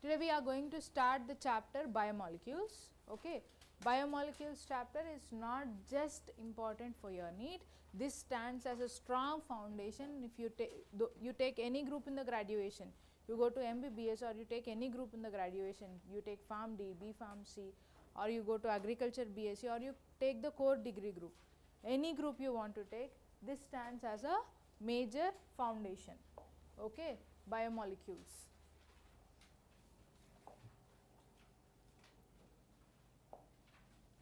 Today we are going to start the chapter Biomolecules. Okay, Biomolecules chapter is not just important for your NEET. This stands as a strong foundation. If you take any group in the graduation, you go to MBBS or you take any group in the graduation, you take Pharm D, B Pharm C, or you go to Agriculture BSc, or you take the core degree group. Any group you want to take, this stands as a major foundation. Okay, Biomolecules.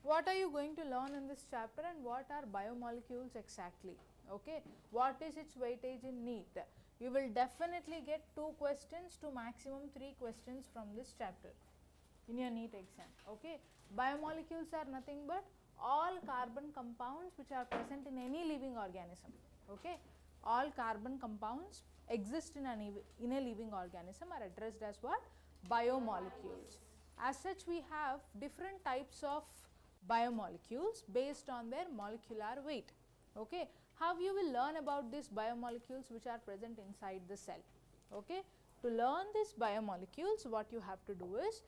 What are you going to learn in this chapter and what are biomolecules exactly? Okay, what is its weightage in NEET? You will definitely get 2 questions to maximum 3 questions from this chapter in your NEET exam. Okay, biomolecules are nothing but all carbon compounds which are present in any living organism. Okay, all carbon compounds exist in a living organism are addressed as what? Biomolecules. As such, we have different types of biomolecules based on their molecular weight. Okay, how you will learn about these biomolecules which are present inside the cell? Okay, to learn these biomolecules, what you have to do is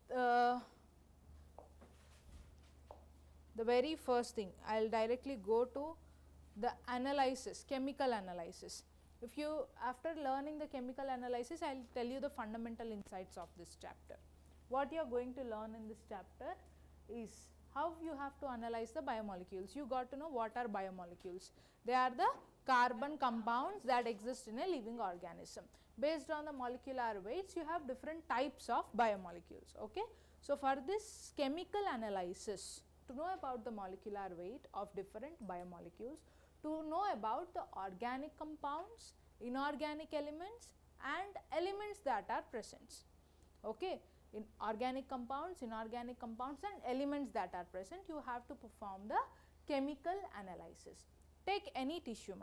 the very first thing, I will directly go to the analysis, chemical analysis. If you, after learning the chemical analysis, I will tell you the fundamental insights of this chapter. What you are going to learn in this chapter is how you have to analyze the biomolecules. You got to know what are biomolecules. They are the carbon compounds that exist in a living organism. Based on the molecular weights, you have different types of biomolecules. Okay. So, for this chemical analysis, to know about the molecular weight of different biomolecules, to know about the organic compounds, inorganic elements and elements that are present. Okay. In organic compounds, inorganic compounds and elements that are present, you have to perform the chemical analysis. Take any tissue,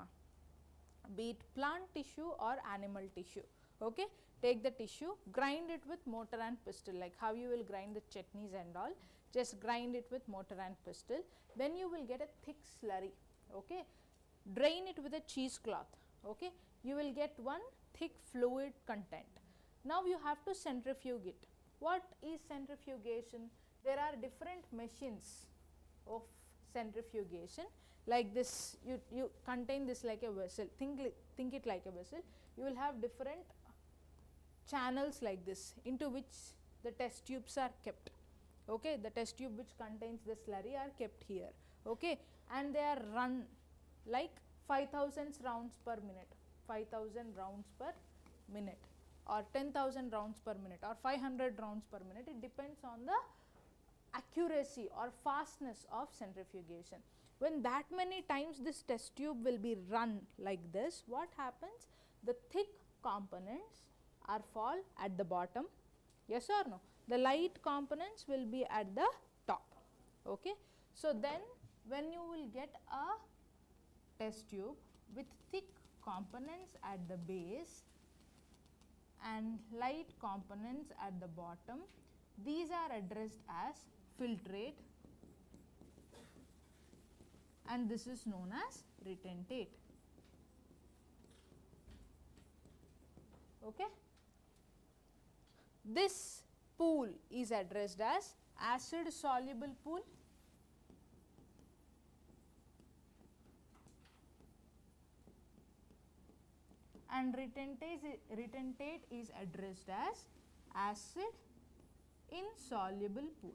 be it plant tissue or animal tissue. Okay. Take the tissue, grind it with mortar and pestle, like how you will grind the chutneys and all, just grind it with mortar and pestle, then you will get a thick slurry. Okay. Drain it with a cheesecloth. Okay. You will get one thick fluid content. Now, you have to centrifuge it. What is centrifugation? There are different machines of centrifugation, like this. You contain this like a vessel, think it like a vessel. You will have different channels like this into which the test tubes are kept. Okay, the test tube which contains the slurry are kept here. Okay, and they are run like 5000 rounds per minute, 5000 rounds per minute, or 10,000 rounds per minute, or 500 rounds per minute. It depends on the accuracy or fastness of centrifugation. When that many times this test tube will be run like this, what happens? The thick components are fall at the bottom, yes or no? The light components will be at the top. Okay. So, then when you will get a test tube with thick components at the base and light components at the bottom, these are addressed as filtrate and this is known as retentate. Okay. This pool is addressed as acid soluble pool and retentate is addressed as acid insoluble pool.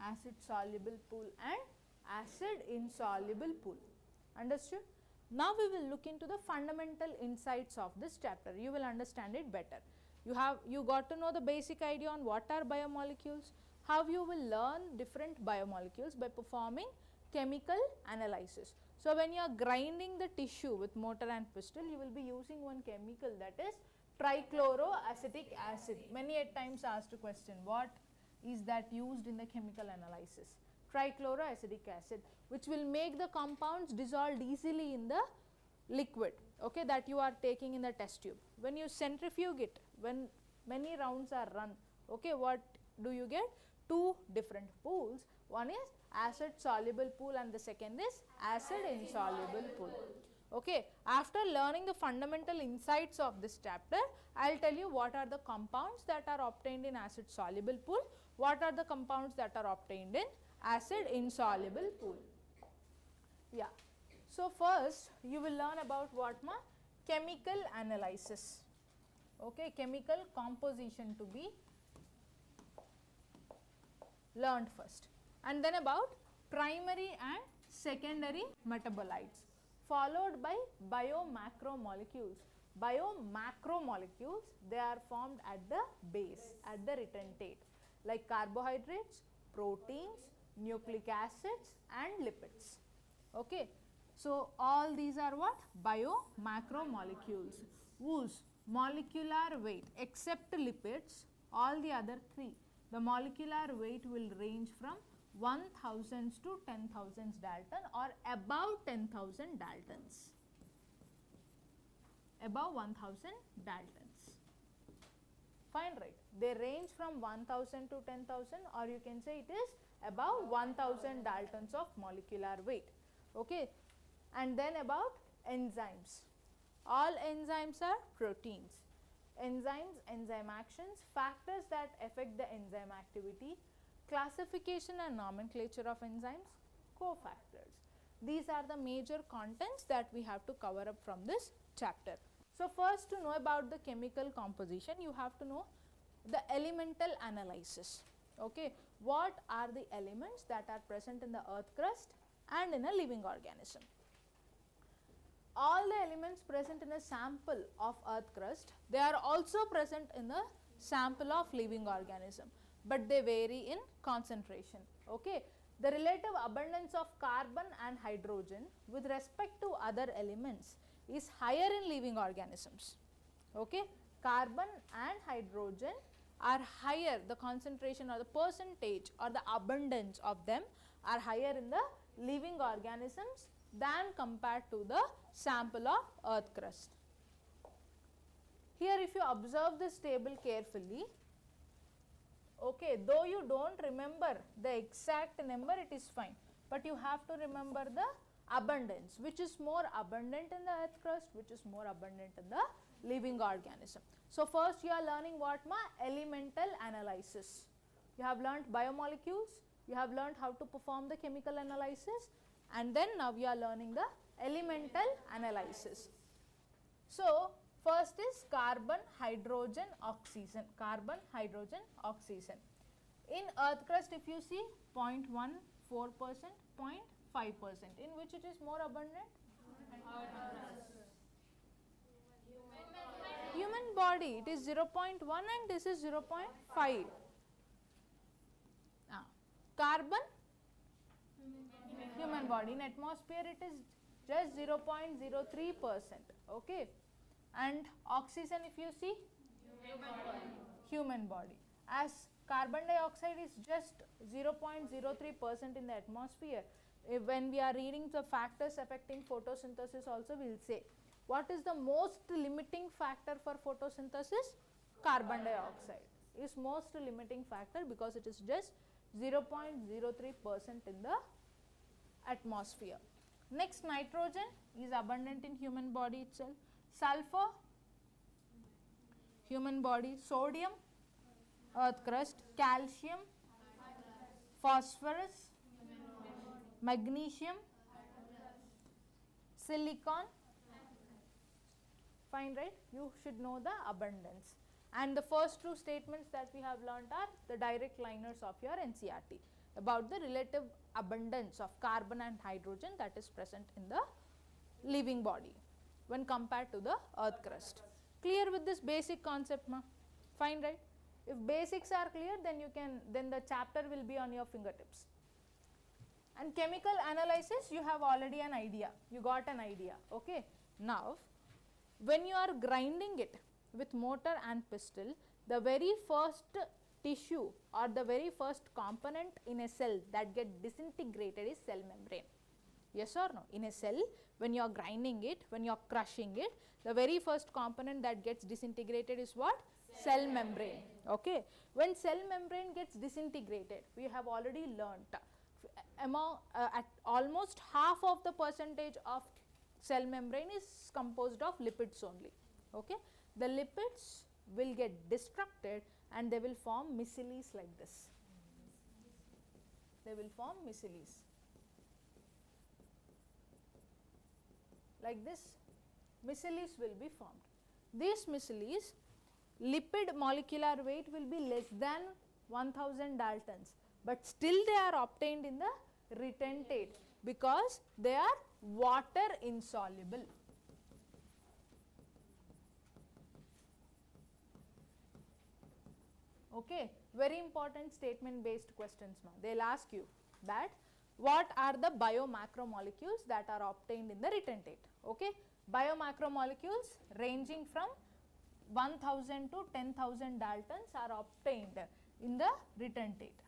Acid soluble pool and acid insoluble pool. Understood? Now, we will look into the fundamental insights of this chapter. You will understand it better. You got to know the basic idea on what are biomolecules, how you will learn different biomolecules by performing chemical analysis. So, when you are grinding the tissue with mortar and pestle, you will be using one chemical, that is trichloroacetic acid. Many a times asked a question, what is that used in the chemical analysis? Trichloroacetic acid, which will make the compounds dissolved easily in the liquid, okay, that you are taking in the test tube. When you centrifuge it, when many rounds are run, okay, what do you get? 2 different pools. One is acid soluble pool and the second is acid insoluble pool. Okay. After learning the fundamental insights of this chapter, I will tell you what are the compounds that are obtained in acid soluble pool, what are the compounds that are obtained in acid insoluble pool. Yeah. So, first you will learn about what ma? Chemical analysis. Okay, chemical composition to be learned first, and then about primary and secondary metabolites, followed by biomacromolecules. Biomacromolecules, they are formed at the base, at the retentate, like carbohydrates, proteins, nucleic acids and lipids. Okay. So, all these are what? Biomacromolecules, whose molecular weight, except lipids, all the other three, the molecular weight will range from 1000 to 10,000 Dalton or above 10,000 Daltons, above 1000 Daltons. Fine, right? They range from 1000 to 10,000, or you can say it is above 1000 Daltons of molecular weight. Okay. And then about enzymes. All enzymes are proteins. Enzymes, enzyme actions, factors that affect the enzyme activity, classification and nomenclature of enzymes, cofactors. These are the major contents that we have to cover up from this chapter. So, first, to know about the chemical composition, you have to know the elemental analysis. Okay. What are the elements that are present in the earth crust and in a living organism? All the elements present in a sample of earth crust, they are also present in the sample of living organism, but they vary in concentration. Okay. The relative abundance of carbon and hydrogen with respect to other elements is higher in living organisms. Okay. Carbon and hydrogen are higher, the concentration or the percentage or the abundance of them are higher in the living organisms than compared to the sample of earth crust. Here, if you observe this table carefully, okay, though you do not remember the exact number, it is fine, but you have to remember the abundance, which is more abundant in the earth crust, which is more abundant in the living organism. So, first you are learning what ma? Elemental analysis. You have learnt biomolecules, you have learnt how to perform the chemical analysis, and then now you are learning the elemental analysis. So, first is carbon, hydrogen, oxygen, carbon, hydrogen, oxygen. In earth crust, if you see 0.14%, 0.5%, in which it is more abundant? Human body, it is 0.1 and this is 0.5. Carbon, human body. In atmosphere, it is just 0.03%. Okay. And oxygen, if you see, human body. As carbon dioxide is just 0.03% in the atmosphere, when we are reading the factors affecting photosynthesis also, we will say what is the most limiting factor for photosynthesis? Carbon dioxide is most limiting factor because it is just 0.03% in the atmosphere. Next, nitrogen is abundant in human body itself. Sulfur, human body. Sodium, earth crust. Calcium, phosphorus, magnesium, silicon. Fine, right? You should know the abundance. And the first two statements that we have learnt are the direct liners of your NCERT about the relative abundance of carbon and hydrogen that is present in the living body when compared to the earth crust. Clear with this basic concept, ma? Fine, right? If basics are clear, then the chapter will be on your fingertips. And chemical analysis, you have already an idea, you got an idea. Okay. Now, when you are grinding it with mortar and pestle, the very first tissue or the very first component in a cell that get disintegrated is cell membrane. Yes or no? In a cell, when you are grinding it, when you are crushing it, the very first component that gets disintegrated is what? Cell membrane. Okay. When cell membrane gets disintegrated, we have already learnt among at almost half of the percentage of cell membrane is composed of lipids only. Okay. The lipids will get destructed and they will form micelles like this. They will form micelles. Like this, micelles will be formed. These micelles, lipid molecular weight will be less than 1000 Daltons, but still they are obtained in the retentate because they are water insoluble. Okay, very important statement based questions. They will ask you that what are the biomacromolecules that are obtained in the retentate. Okay, biomacromolecules ranging from 1000 to 10,000 Daltons are obtained in the retentate.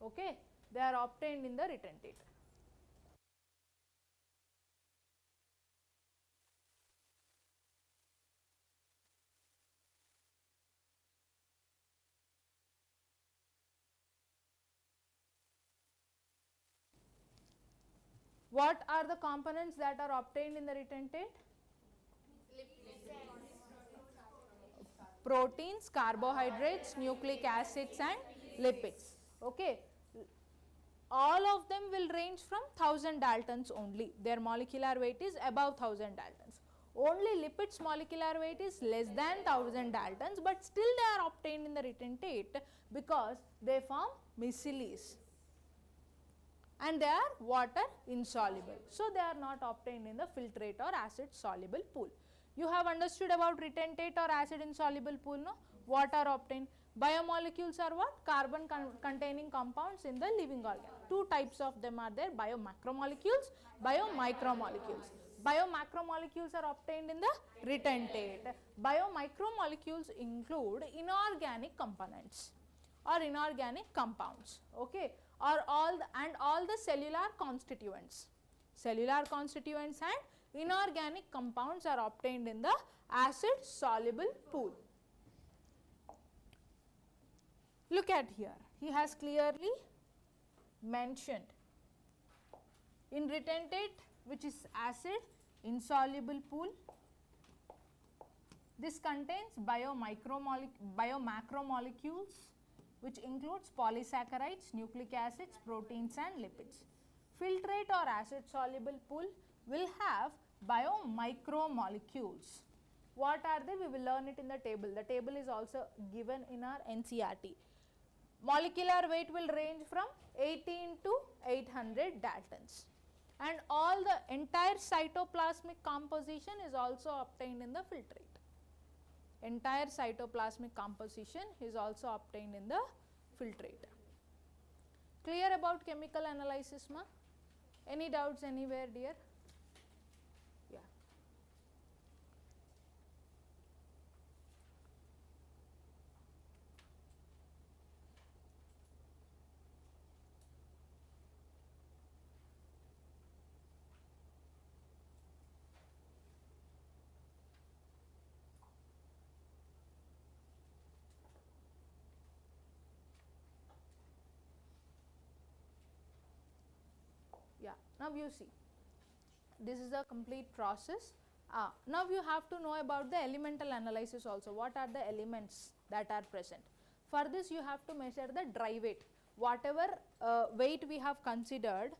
Okay, they are obtained in the retentate. What are the components that are obtained in the retentate? Proteins, carbohydrates, nucleic acids and lipids. Okay. All of them will range from 1000 Daltons only. Their molecular weight is above 1000 Daltons. Only lipids molecular weight is less than 1000 Daltons, but still they are obtained in the retentate because they form micelles and they are water insoluble. So, they are not obtained in the filtrate or acid soluble pool. You have understood about retentate or acid insoluble pool, no? What are obtained? Biomolecules are what? Carbon containing compounds in the living organ. Two types of them are there, biomacromolecules, biomicromolecules. Biomacromolecules are obtained in the retentate. Biomicromolecules include inorganic components or inorganic compounds, okay, or all the cellular constituents. Cellular constituents and inorganic compounds are obtained in the acid soluble pool. Look at here, he has clearly mentioned in retentate, which is acid insoluble pool, this contains biomacromolecules, which includes polysaccharides, nucleic acids, proteins and lipids. Filtrate or acid soluble pool will have biomicromolecules. What are they? We will learn it in the table. The table is also given in our NCERT. Molecular weight will range from 18 to 800 Daltons. And all the entire cytoplasmic composition is also obtained in the filtrate. Entire cytoplasmic composition is also obtained in the filtrate. Clear about chemical analysis, ma? Any doubts anywhere, dear? Yeah. Yeah, now you see, this is a complete process. Now you have to know about the elemental analysis also. What are the elements that are present? For this you have to measure the dry weight. Whatever weight we have considered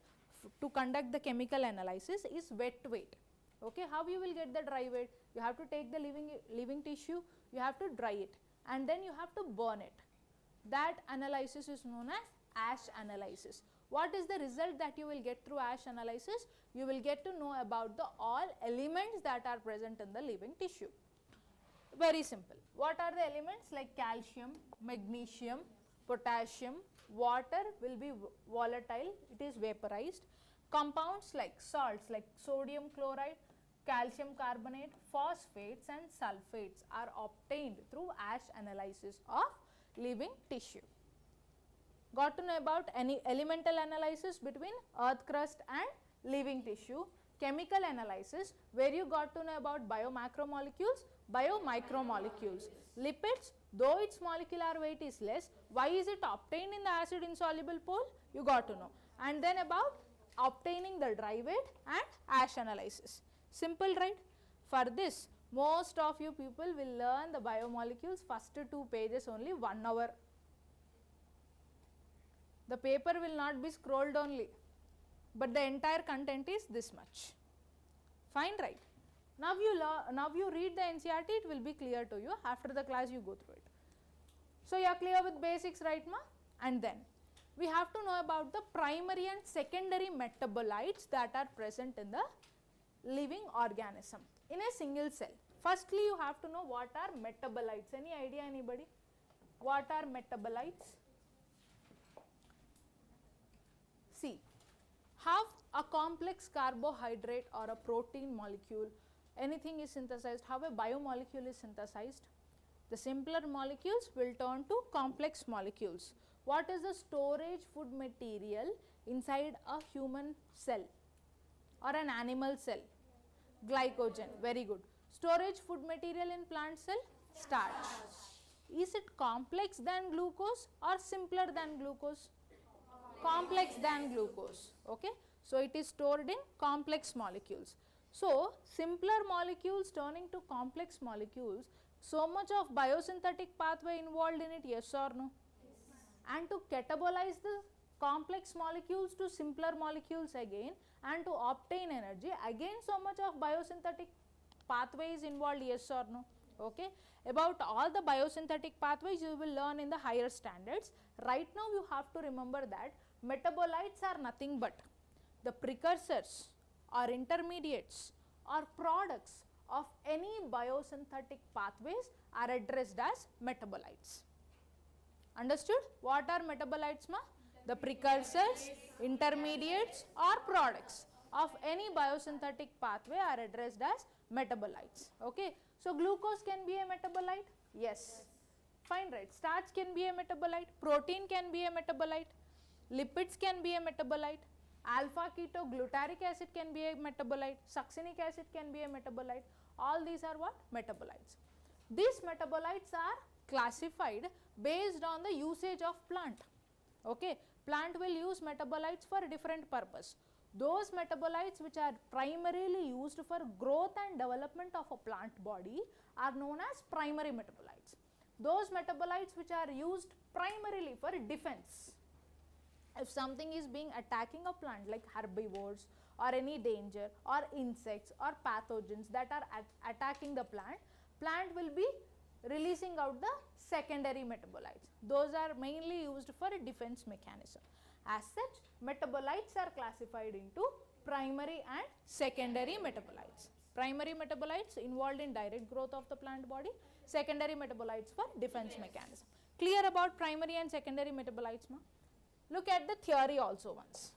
to conduct the chemical analysis is wet weight. Okay, how you will get the dry weight? You have to take the living tissue, you have to dry it and then you have to burn it. That analysis is known as ash analysis. What is the result that you will get through ash analysis? You will get to know about the all elements that are present in the living tissue. Very simple. What are the elements? Like calcium, magnesium, potassium, water will be volatile, it is vaporized. Compounds like salts like sodium chloride, calcium carbonate, phosphates and sulfates are obtained through ash analysis of living tissue. Got to know about any elemental analysis between earth crust and living tissue. Chemical analysis, where you got to know about biomacromolecules, biomicromolecules. Lipids, though its molecular weight is less, why is it obtained in the acid insoluble pool? You got to know. And then about obtaining the dry weight and ash analysis. Simple, right? For this, most of you people will learn the biomolecules first 2 pages only 1 hour. The paper will not be scrolled only, but the entire content is this much. Fine, right? Now you read the NCERT, it will be clear to you. After the class you go through it. So you are clear with basics, right ma? And then we have to know about the primary and secondary metabolites that are present in the living organism in a single cell. Firstly, you have to know what are metabolites. Any idea, anybody? What are metabolites? See, have a complex carbohydrate or a protein molecule, anything is synthesized, how a biomolecule is synthesized. The simpler molecules will turn to complex molecules. What is the storage food material inside a human cell or an animal cell? Glycogen, very good. Storage food material in plant cell? Starch. Is it complex than glucose or simpler than glucose? Complex than glucose, okay. So it is stored in complex molecules. So simpler molecules turning to complex molecules, so much of biosynthetic pathway involved in it, yes or no? Yes. And to catabolize the complex molecules to simpler molecules again and to obtain energy, again so much of biosynthetic pathway is involved, yes or no? Okay. About all the biosynthetic pathways you will learn in the higher standards. Right now you have to remember that metabolites are nothing but the precursors or intermediates or products of any biosynthetic pathways are addressed as metabolites. Understood? What are metabolites, ma? The precursors, intermediates or products of any biosynthetic pathway are addressed as metabolites. Okay. So glucose can be a metabolite? Yes. Fine, right. Starch can be a metabolite, protein can be a metabolite, lipids can be a metabolite, alpha ketoglutarate acid can be a metabolite, succinic acid can be a metabolite. All these are what? Metabolites. These metabolites are classified based on the usage of plant. Okay. Plant will use metabolites for different purpose. Those metabolites which are primarily used for growth and development of a plant body are known as primary metabolites. Those metabolites which are used primarily for defense. If something is being attacking a plant like herbivores or any danger or insects or pathogens that are attacking the plant, plant will be releasing out the secondary metabolites. Those are mainly used for a defense mechanism. As such, metabolites are classified into primary and secondary metabolites. Primary metabolites involved in direct growth of the plant body, secondary metabolites for defense mechanism. Clear about primary and secondary metabolites, ma? Look at the theory also once.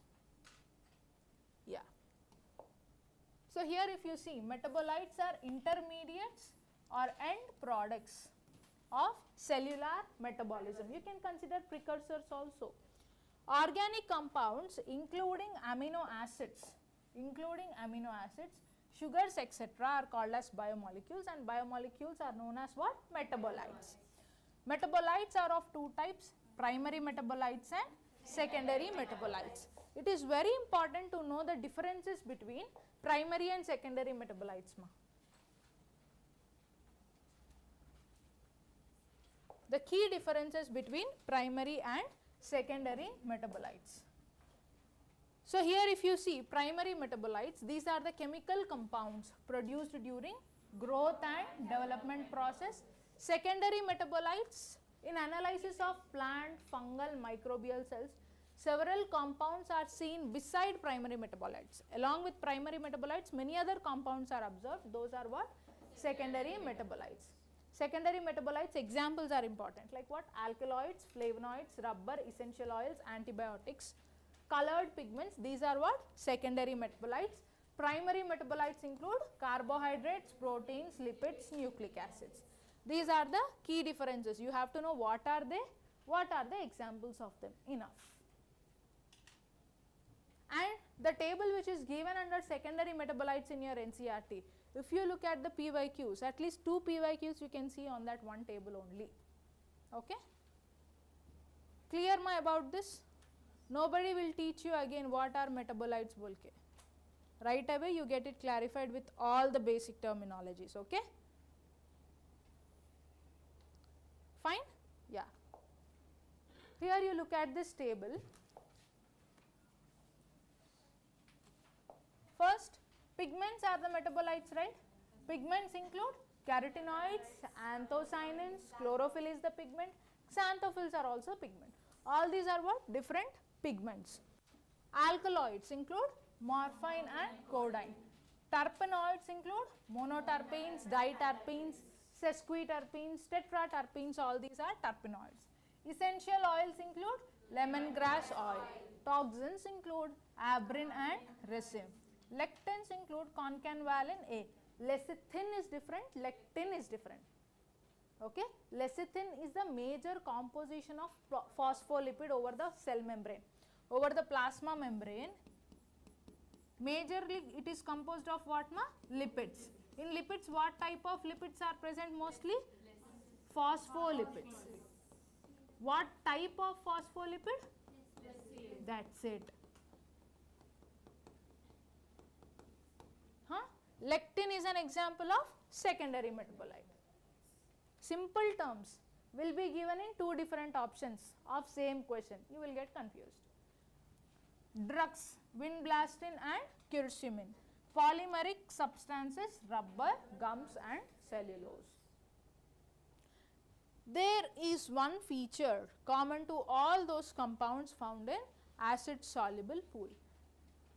Yeah. So here if you see, metabolites are intermediates or end products of cellular metabolism. You can consider precursors also. Organic compounds including amino acids, sugars etc. are called as biomolecules, and biomolecules are known as what? Metabolites. Metabolites are of two types, primary metabolites and secondary metabolites. It is very important to know the differences between primary and secondary metabolites, ma. The key differences between primary and secondary metabolites. So here if you see primary metabolites, these are the chemical compounds produced during growth and development process. Secondary metabolites, in analysis of plant, fungal, microbial cells, several compounds are seen beside primary metabolites. Along with primary metabolites, many other compounds are observed. Those are what? Secondary metabolites. Secondary metabolites examples are important, like what? Alkaloids, flavonoids, rubber, essential oils, antibiotics, colored pigments. These are what? Secondary metabolites. Primary metabolites include carbohydrates, proteins, lipids, nucleic acids. These are the key differences. You have to know what are they, what are the examples of them. Enough. And the table which is given under secondary metabolites in your NCERT, if you look at the PYQs, at least 2 PYQs you can see on that one table only. Okay? Clear ma about this? Nobody will teach you again what are metabolites bolke. right away you get it clarified with all the basic terminologies, okay? Fine? Yeah. Here you look at this table. First, pigments are the metabolites, right? Pigments include carotenoids, anthocyanins, chlorophyll is the pigment, xanthophylls are also pigment. All these are what? Different pigments. Alkaloids include morphine and codeine. Terpenoids include monoterpenes, diterpenes, sesquiterpenes, tetraterpenes, all these are terpenoids. Essential oils include lemongrass oil. Toxins include abrin and resin. Lectins include concanvalin A. Lecithin is different, lectin is different. Okay? Lecithin is the major composition of phospholipid over the cell membrane. Over the plasma membrane, majorly it is composed of what na? Lipids. In lipids, what type of lipids are present mostly? Phospholipids. What type of phospholipid? That's it. Huh? Lectin is an example of secondary metabolite. Simple terms will be given in two different options of same question. You will get confused. Drugs, vinblastine and curcumin. Polymeric substances, rubber, gums and cellulose. There is one feature common to all those compounds found in acid soluble pool.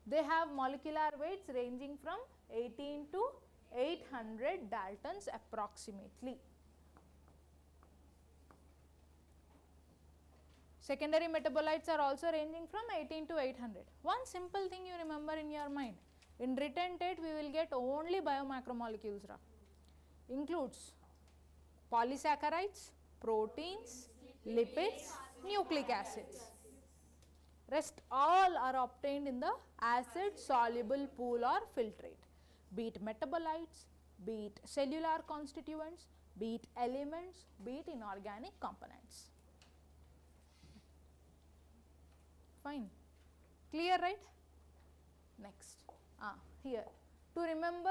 They have molecular weights ranging from 18 to 800 Daltons approximately. Secondary metabolites are also ranging from 18 to 800. One simple thing you remember in your mind. In written TET we will get only biomacromolecules. Includes polysaccharides, proteins, lipids, nucleic acids. Rest all are obtained in the acid soluble pool or filtrate. Be it metabolites, be it cellular constituents, be it elements, be it inorganic components. Fine. Clear, right? Next. Here. To remember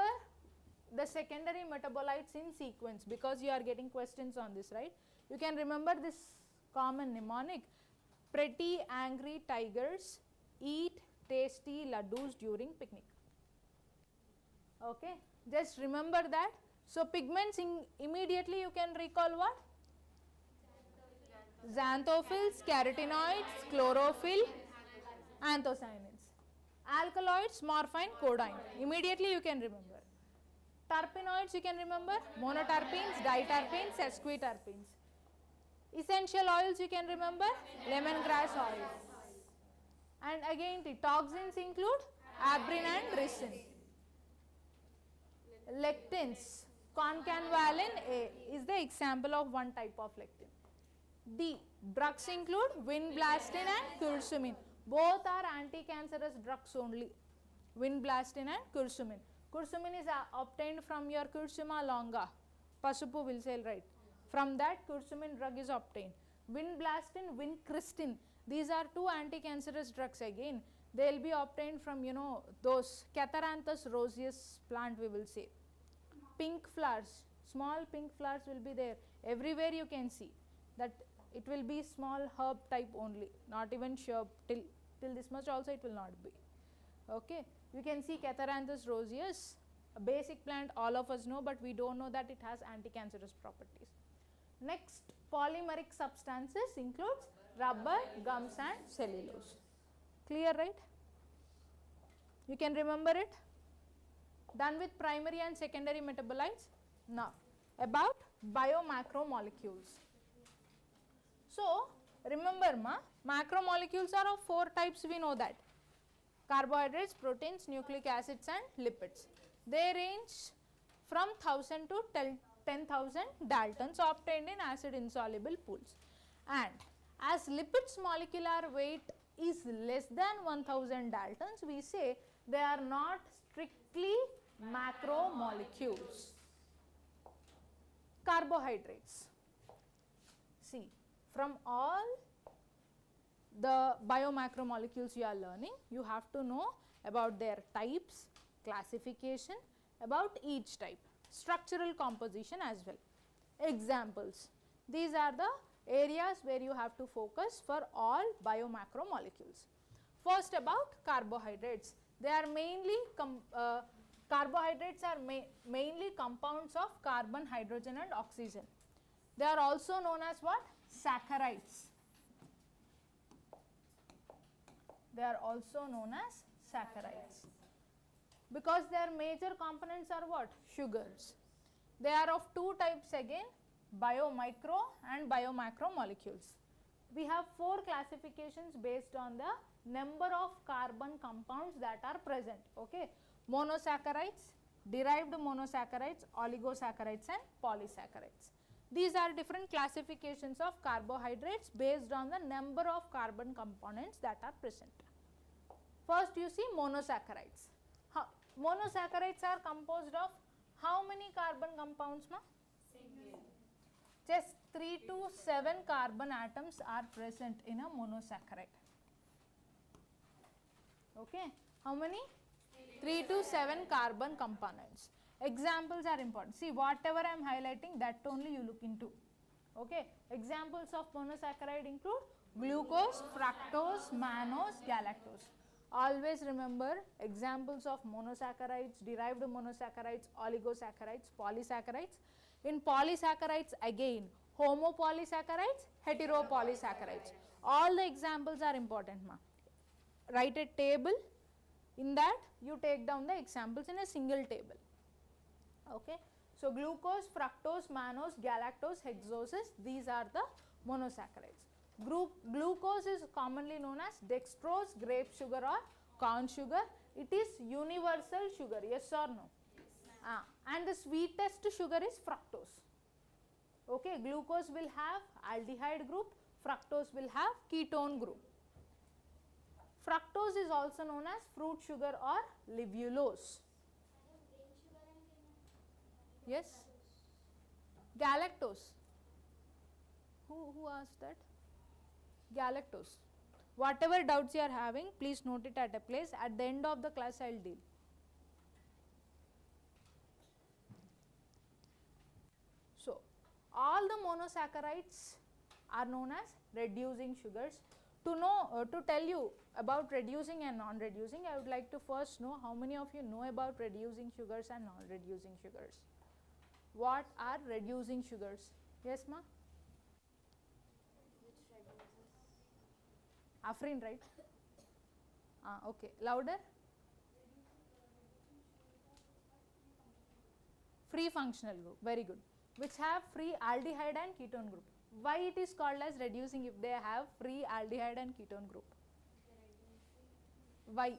the secondary metabolites in sequence, because you are getting questions on this, right? You can remember this common mnemonic. Pretty angry tigers eat tasty laddus during picnic. Okay. Just remember that. So, pigments immediately you can recall what? Xanthophylls, carotenoids, chlorophyll, anthocyanins. Alkaloids, morphine, codeine. Immediately you can remember. Terpenoids you can remember. Monoterpenes, diterpenes, sesquiterpenes. Essential oils you can remember. Lemongrass oil. And again the toxins include abrin and resin. Lectins, concanvalin A is the example of one type of lectin. D. Drugs include vinblastine and curcumin. Both are anti-cancerous drugs only. Vinblastine and curcumin. Curcumin is obtained from your Curcuma longa. Pasupu will say, right. From that curcumin drug is obtained. Vinblastine, vincristin. These are two anti-cancerous drugs again. They will be obtained from, you know, those Catharanthus roseus plant we will say. Pink flowers, small pink flowers will be there. Everywhere you can see that it will be small herb type only, not even shrub. Till this much also it will not be. Okay. You can see Catharanthus roseus, a basic plant all of us know, but we don't know that it has anti-cancerous properties. Next, polymeric substances includes rubber, gums and cellulose. Clear, right? You can remember it? Done with primary and secondary metabolites. Now, about biomacromolecules. So, remember macromolecules are of four types, we know that. Carbohydrates, proteins, nucleic acids and lipids. They range from 1000 to 10,000 Daltons obtained in acid insoluble pools. And as lipids molecular weight is less than 1000 Daltons, we say they are not strictly macromolecules. Carbohydrates. See, from all the biomacromolecules you are learning, you have to know about their types, classification about each type, structural composition as well. Examples, these are the areas where you have to focus for all biomacromolecules. First about carbohydrates, they are mainly carbohydrates are mainly compounds of carbon, hydrogen and oxygen. They are also known as what? Saccharides. They are also known as saccharides because their major components are what? Sugars. They are of two types again, biomicro and biomacromolecules. We have four classifications based on the number of carbon compounds that are present. Okay, monosaccharides, derived monosaccharides, oligosaccharides and polysaccharides. These are different classifications of carbohydrates based on the number of carbon components that are present. First you see monosaccharides. Monosaccharides are composed of how many carbon compounds, ma? Just 3 to 7 carbon atoms are present in a monosaccharide. Okay, how many? 3 to 7 carbon components. Examples are important. See, whatever I am highlighting, that only you look into. Okay, examples of monosaccharide include glucose, fructose, mannose, galactose. Always remember examples of monosaccharides, derived monosaccharides, oligosaccharides, polysaccharides. In polysaccharides again, homopolysaccharides, heteropolysaccharides. All the examples are important, ma. Write a table, in that you take down the examples in a single table. Okay. So, glucose, fructose, mannose, galactose, hexoses, these are the monosaccharides. Glucose is commonly known as dextrose, grape sugar or corn sugar. It is universal sugar, yes or no? Yes. And the sweetest sugar is fructose. Okay, glucose will have aldehyde group, fructose will have ketone group. Fructose is also known as fruit sugar or livulose. Yes, galactose. Who asked that? Galactose. Whatever doubts you are having, please note it at a place. At the end of the class, I will deal. So, all the monosaccharides are known as reducing sugars. To know, to tell you about reducing and non-reducing, I would like to first know how many of you know about reducing sugars and non-reducing sugars. What are reducing sugars? Yes, ma? Afrin, right? Okay. Louder. Free functional group. Very good. Which have free aldehyde and ketone group. Why it is called as reducing if they have free aldehyde and ketone group? Why?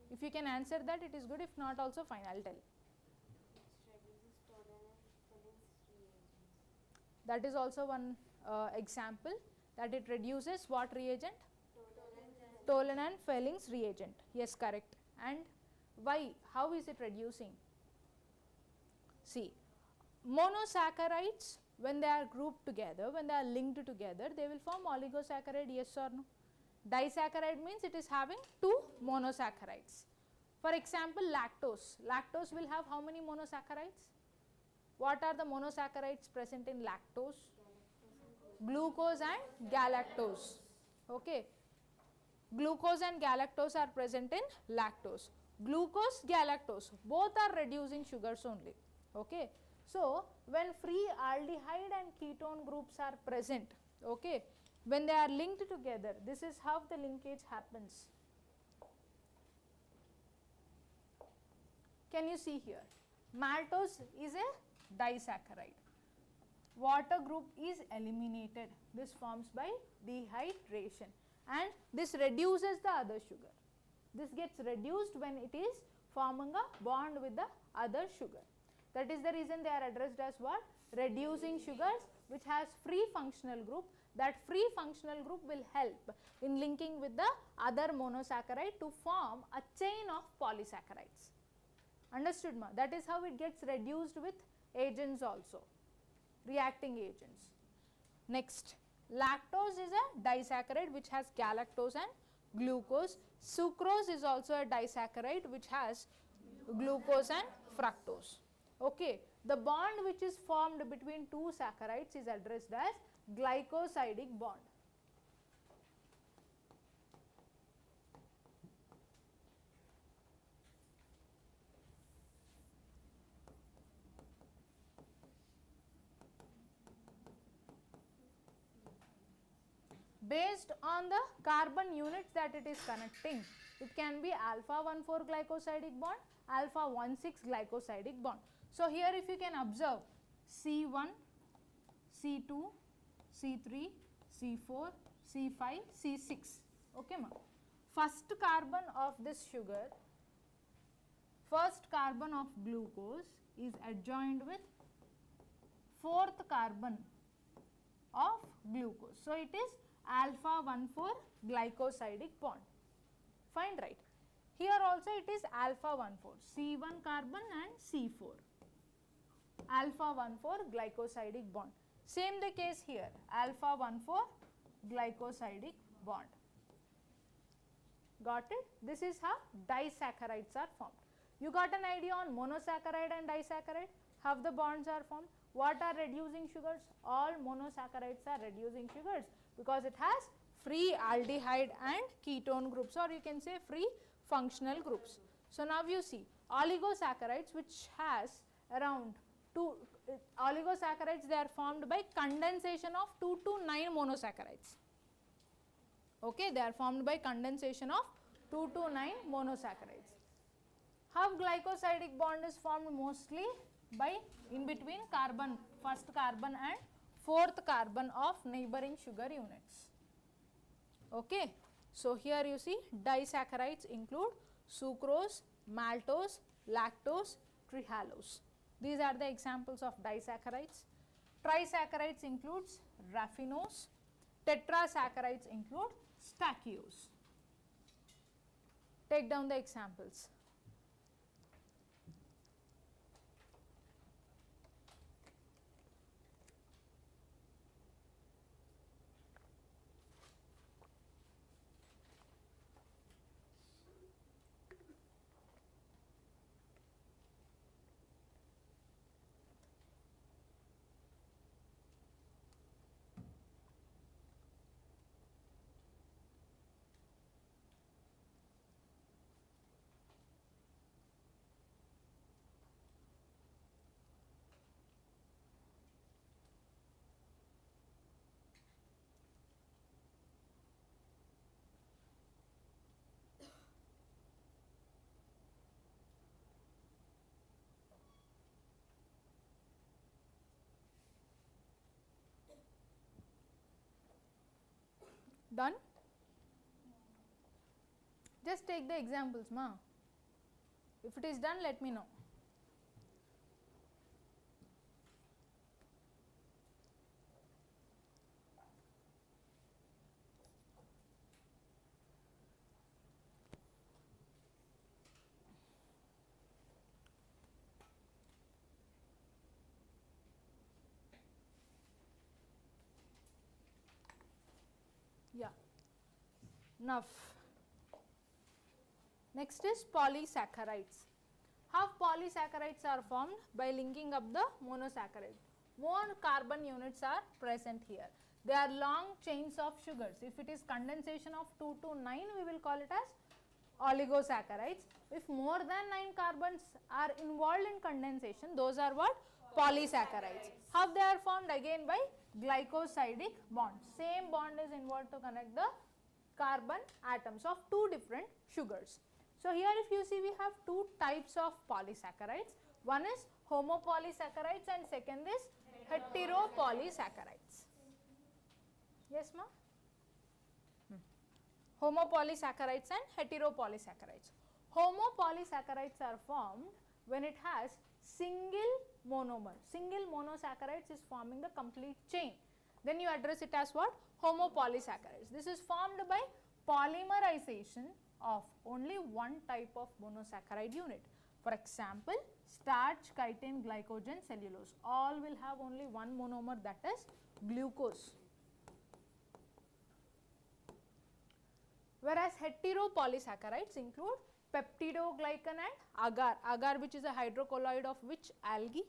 If you can answer that, it is good. If not, also fine. I will tell. That is also one example, that it reduces what reagent? Tolan and Felling's reagent. Yes, correct. And why? How is it reducing? See, monosaccharides, when they are grouped together, when they are linked together, they will form oligosaccharide, yes or no? Disaccharide means it is having two monosaccharides. For example, lactose. Lactose will have how many monosaccharides? What are the monosaccharides present in lactose? Glucose and galactose. Okay. Glucose and galactose are present in lactose. Glucose, galactose, both are reducing sugars only. Okay. So, when free aldehyde and ketone groups are present, okay, when they are linked together, this is how the linkage happens. Can you see here? Maltose is a disaccharide. Water group is eliminated. This forms by dehydration, and this reduces the other sugar. This gets reduced when it is forming a bond with the other sugar. That is the reason they are addressed as what? Reducing sugars, which has free functional group. That free functional group will help in linking with the other monosaccharide to form a chain of polysaccharides. Understood, ma? That is how it gets reduced with agents also, reacting agents. Next, lactose is a disaccharide which has galactose and glucose. Sucrose is also a disaccharide which has glucose and fructose. Okay, the bond which is formed between two saccharides is addressed as glycosidic bond. Based on the carbon units that it is connecting, it can be alpha 1,4 glycosidic bond, alpha 1,6 glycosidic bond. So here if you can observe C1, C2, C3, C4, C5, C6. Okay, ma. First carbon of this sugar, first carbon of glucose is adjoined with fourth carbon of glucose. So it is alpha 1,4 glycosidic bond. Fine, right? Here also it is alpha 1,4, C1 carbon and C4, alpha 1,4 glycosidic bond. Same the case here, alpha 1,4 glycosidic bond. Got it? This is how disaccharides are formed. You got an idea on monosaccharide and disaccharide, how the bonds are formed. What are reducing sugars? All monosaccharides are reducing sugars because it has free aldehyde and ketone groups, or you can say free functional groups. So now you see oligosaccharides which has around oligosaccharides, they are formed by condensation of 2 to 9 monosaccharides. Okay, they are formed by condensation of 2 to 9 monosaccharides. How glycosidic bond is formed? Mostly by in between carbon, first carbon and fourth carbon of neighboring sugar units. Okay, so here you see disaccharides include sucrose, maltose, lactose, trehalose. These are the examples of disaccharides. Trisaccharides includes raffinose. Tetrasaccharides include stachyose. Take down the examples. Done? Just take the examples, ma. If it is done, let me know. Yeah, enough. Next is polysaccharides. How polysaccharides are formed? By linking up the monosaccharide. More carbon units are present here. They are long chains of sugars. If it is condensation of 2 to 9, we will call it as oligosaccharides. If more than 9 carbons are involved in condensation, those are what? Polysaccharides. How they are formed? Again by glycosidic bond. Same bond is involved to connect the carbon atoms of two different sugars. So here if you see, we have two types of polysaccharides. One is homopolysaccharides and second is heteropolysaccharides. Yes, ma? Homopolysaccharides and heteropolysaccharides. Homopolysaccharides are formed when it has single monomer. Single monosaccharides is forming the complete chain. Then you address it as what? Homopolysaccharides. This is formed by polymerization of only one type of monosaccharide unit. For example, starch, chitin, glycogen, cellulose. All will have only one monomer, that is glucose. Whereas heteropolysaccharides include peptidoglycan and agar. Agar, which is a hydrocolloid of which algae?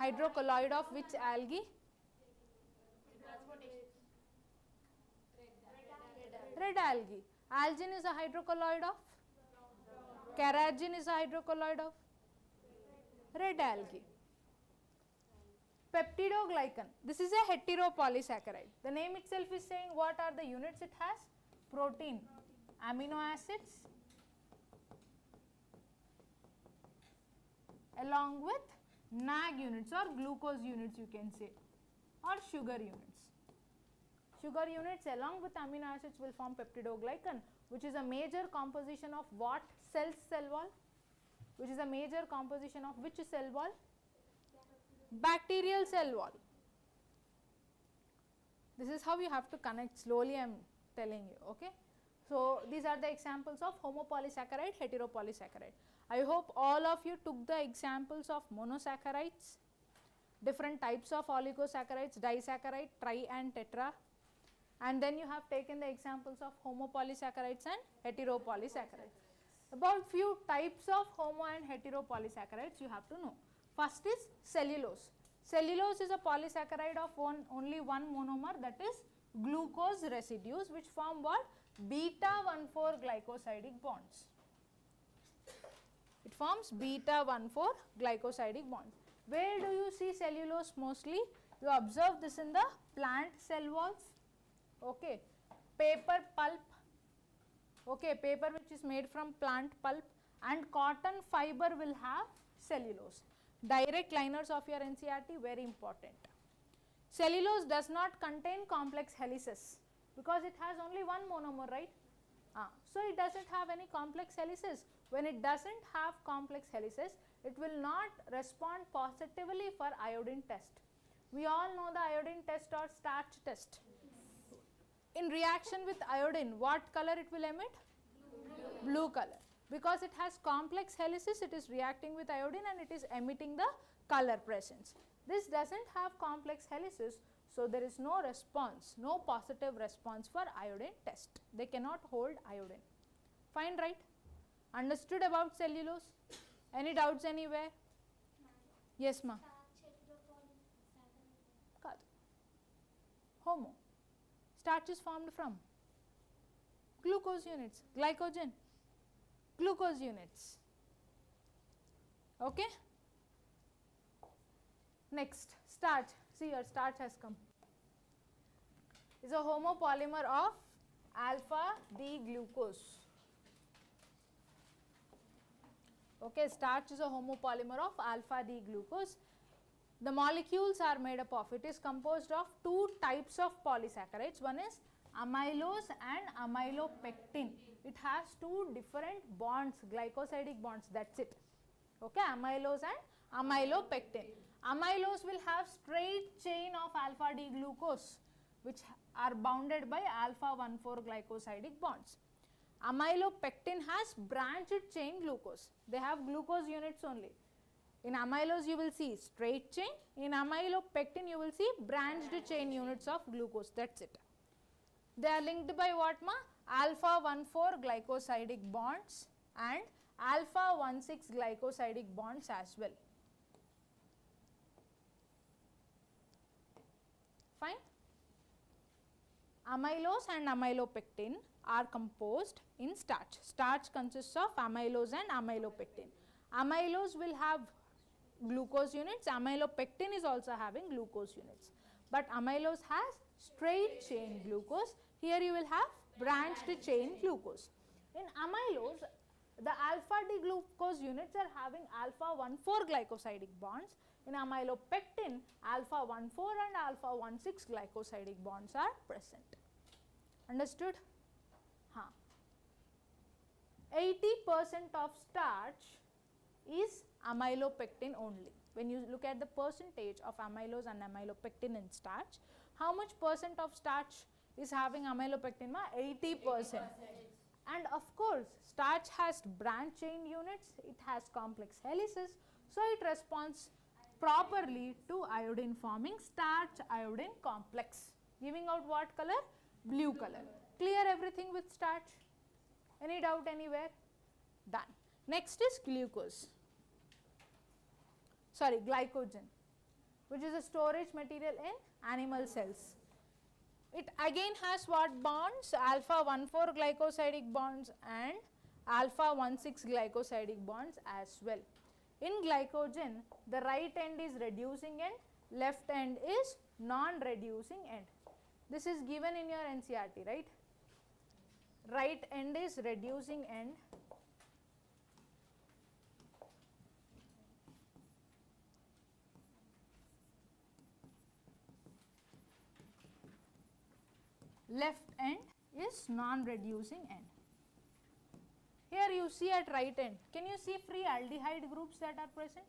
Hydrocolloid of which algae? Red algae. Algin is a hydrocolloid of? Carrageen is a hydrocolloid of? Red algae. Peptidoglycan, this is a heteropolysaccharide. The name itself is saying what are the units it has? Protein, amino acids, along with NAG units or glucose units you can say, or sugar units. Sugar units along with amino acids will form peptidoglycan, which is a major composition of what cell's cell wall? Which is a major composition of which cell wall? Bacterial cell wall. This is how you have to connect, slowly I am telling you, okay. So, these are the examples of homopolysaccharide, heteropolysaccharide. I hope all of you took the examples of monosaccharides, different types of oligosaccharides, disaccharide, tri and tetra, and then you have taken the examples of homopolysaccharides and heteropolysaccharides. About few types of homo and heteropolysaccharides you have to know. First is cellulose. Cellulose is a polysaccharide of only one monomer, that is glucose residues, which form what? Beta 1,4 glycosidic bonds. It forms beta 1,4 glycosidic bonds. Where do you see cellulose mostly? You observe this in the plant cell walls, okay. Paper pulp, okay, paper which is made from plant pulp, and cotton fiber will have cellulose. Direct liners of your NCERT, very important. Cellulose does not contain complex helices because it has only one monomer, right? So it does not have any complex helices. When it does not have complex helices, it will not respond positively for iodine test. We all know the iodine test or starch test. In reaction with iodine, what color it will emit? Blue color. Because it has complex helices, it is reacting with iodine and it is emitting the color presence. This does not have complex helices, so there is no response, no positive response for iodine test. They cannot hold iodine. Fine, right? Understood about cellulose? Any doubts anywhere? Yes, ma. Homo. Starch is formed from glucose units, glycogen, glucose units. Okay. Next, starch. See here, starch has come. Is a homopolymer of alpha D glucose. Okay, starch is a homopolymer of alpha D glucose. The molecules are made up of, it is composed of two types of polysaccharides. One is amylose and amylopectin. It has two different bonds, glycosidic bonds, that's it. Okay, amylose and amylopectin. Amylose will have straight chain of alpha D glucose, which are bounded by alpha 1,4 glycosidic bonds. Amylopectin has branched chain glucose. They have glucose units only. In amylose you will see straight chain, in amylopectin you will see branched chain units of glucose, that's it. They are linked by what ma? Alpha 1,4 glycosidic bonds and alpha 1,6 glycosidic bonds as well. Fine. Amylose and amylopectin are composed in starch. Starch consists of amylose and amylopectin. Amylose will have glucose units, amylopectin is also having glucose units. But amylose has straight chain glucose, here you will have branched chain glucose. In amylose, the alpha D glucose units are having alpha 1,4 glycosidic bonds. In amylopectin, alpha 1,4 and alpha 1,6 glycosidic bonds are present. Understood? 80% of starch is amylopectin only. When you look at the percentage of amylose and amylopectin in starch, how much percent of starch is having amylopectin? 80%. And of course, starch has branch chain units, it has complex helices, so it responds properly to iodine forming starch iodine complex, giving out what color? Blue color. Clear everything with starch? Any doubt anywhere? Done. Next is glucose, sorry, glycogen, which is a storage material in animal cells. It again has what bonds? Alpha 1,4 glycosidic bonds and alpha 1,6 glycosidic bonds as well. In glycogen, the right end is reducing end, left end is non-reducing end. This is given in your NCERT, right? Right end is reducing end, left end is non-reducing end. Here you see at right end, can you see free aldehyde groups that are present?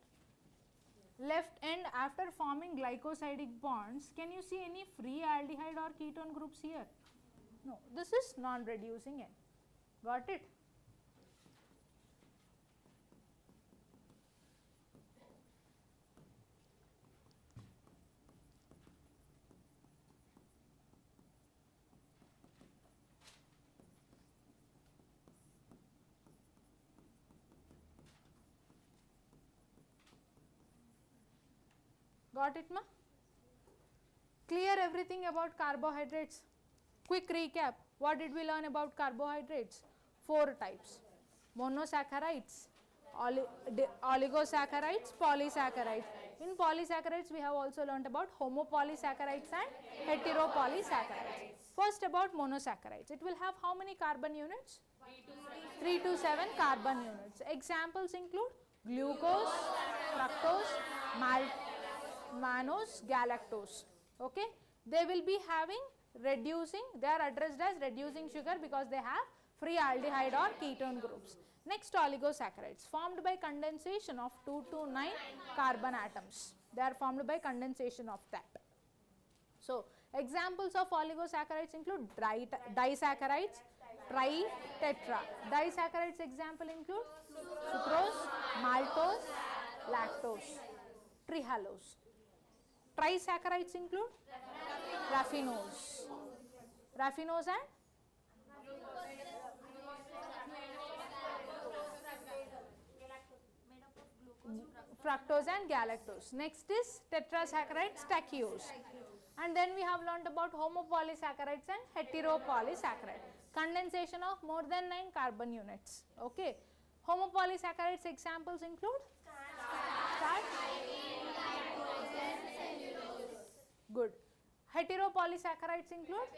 Left end after forming glycosidic bonds, can you see any free aldehyde or ketone groups here? No, this is non-reducing end. Got it? Got it, ma? Clear everything about carbohydrates? Quick recap. What did we learn about carbohydrates? 4 types. Monosaccharides, oligosaccharides, polysaccharides. In polysaccharides, we have also learnt about homopolysaccharides and heteropolysaccharides. First about monosaccharides. It will have how many carbon units? 3 to 7 carbon units. Examples include glucose, fructose, mannose, galactose. Okay, they will be having reducing, they are addressed as reducing sugar because they have free aldehyde or ketone groups. Next, oligosaccharides formed by condensation of 2 to 9 carbon atoms. They are formed by condensation of that. So, examples of oligosaccharides include disaccharides, tri, tetra. Disaccharides example include sucrose, maltose, lactose, trehalose. Trisaccharides include raffinose and fructose and galactose. Next is tetrasaccharides, stachyose. And then we have learnt about homopolysaccharides and heteropolysaccharides. Condensation of more than 9 carbon units. Okay. Homopolysaccharides examples include starch. Good. Heteropolysaccharides include?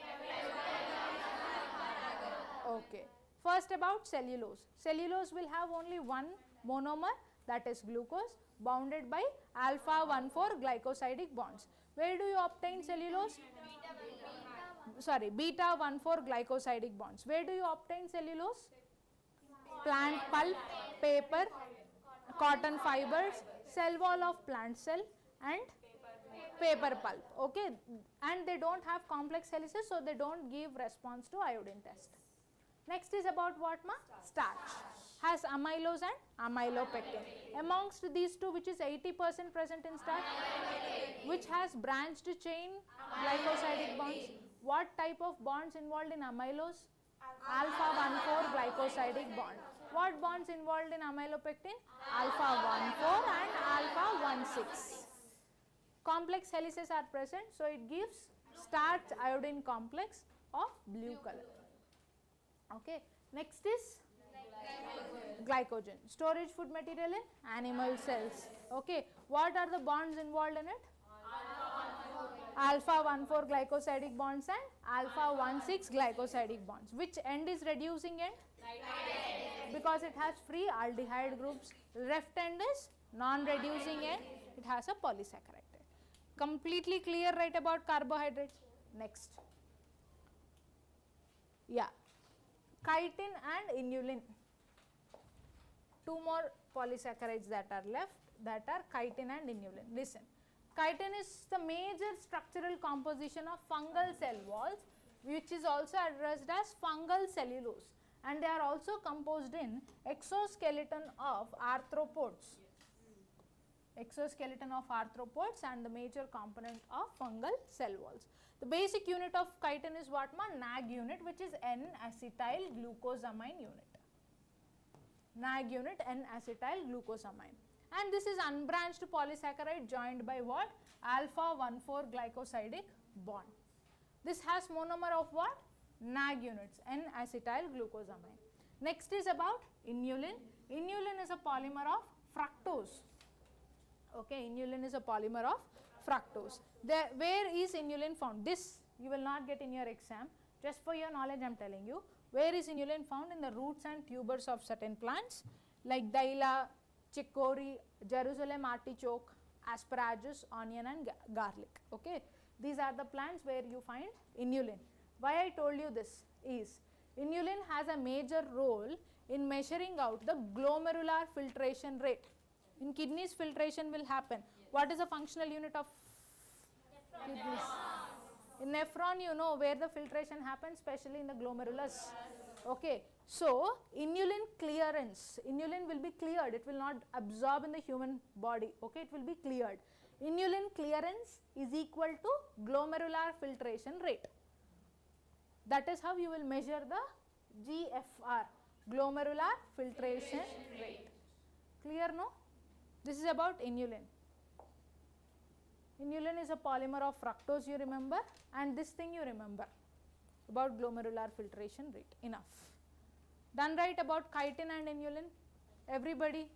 Okay. First about cellulose. Cellulose will have only one monomer, that is glucose, bounded by alpha 1,4 glycosidic bonds. Where do you obtain cellulose? Sorry, beta 1,4 glycosidic bonds. Where do you obtain cellulose? Plant pulp, paper, cotton fibers, cell wall of plant cell and paper pulp. Okay, and they don't have complex helices, so they don't give response to iodine test. Next is about what, ma? Starch. Has amylose and amylopectin. Amongst these two, which is 80% present in starch? Which has branched chain glycosidic bonds. What type of bonds involved in amylose? Alpha 1,4 glycosidic bond. What bonds involved in amylopectin? Alpha 1,4 and alpha 1,6. Complex helices are present, so it gives starch iodine complex of blue color. Okay. Next is glycogen, storage food material in animal cells. Okay. What are the bonds involved in it? Alpha 1,4 glycosidic bonds and alpha 1,6 glycosidic bonds. Which end is reducing end? Because it has free aldehyde groups. Left end is non-reducing end. It has a polysaccharide. Completely clear, right, about carbohydrates? Next. Yeah. Chitin and inulin. Two more polysaccharides that are left, that are chitin and inulin. Listen. Chitin is the major structural composition of fungal cell walls, which is also addressed as fungal cellulose, and they are also composed in exoskeleton of arthropods. Exoskeleton of arthropods and the major component of fungal cell walls. The basic unit of chitin is what, ma? NAG unit, which is N-acetyl glucosamine unit. NAG unit, N-acetyl glucosamine. And this is unbranched polysaccharide joined by what? Alpha 1,4 glycosidic bond. This has monomer of what? NAG units, N-acetyl glucosamine. Next is about inulin. Inulin is a polymer of fructose. Okay, inulin is a polymer of fructose. Where is inulin found? This you will not get in your exam. Just for your knowledge I am telling you. Where is inulin found? In the roots and tubers of certain plants like daila, chicory, Jerusalem artichoke, asparagus, onion and garlic. Okay, these are the plants where you find inulin. Why I told you this is, inulin has a major role in measuring out the glomerular filtration rate. In kidneys filtration will happen. What is the functional unit of kidneys? In nephron you know where the filtration happens, especially in the glomerulus. Okay, so inulin clearance, inulin will be cleared, it will not absorb in the human body, okay, it will be cleared. Inulin clearance is equal to glomerular filtration rate. That is how you will measure the GFR, glomerular filtration rate. Clear, no? This is about inulin. Inulin is a polymer of fructose, you remember, and this thing you remember about glomerular filtration rate. Enough. Done right about chitin and inulin? Everybody,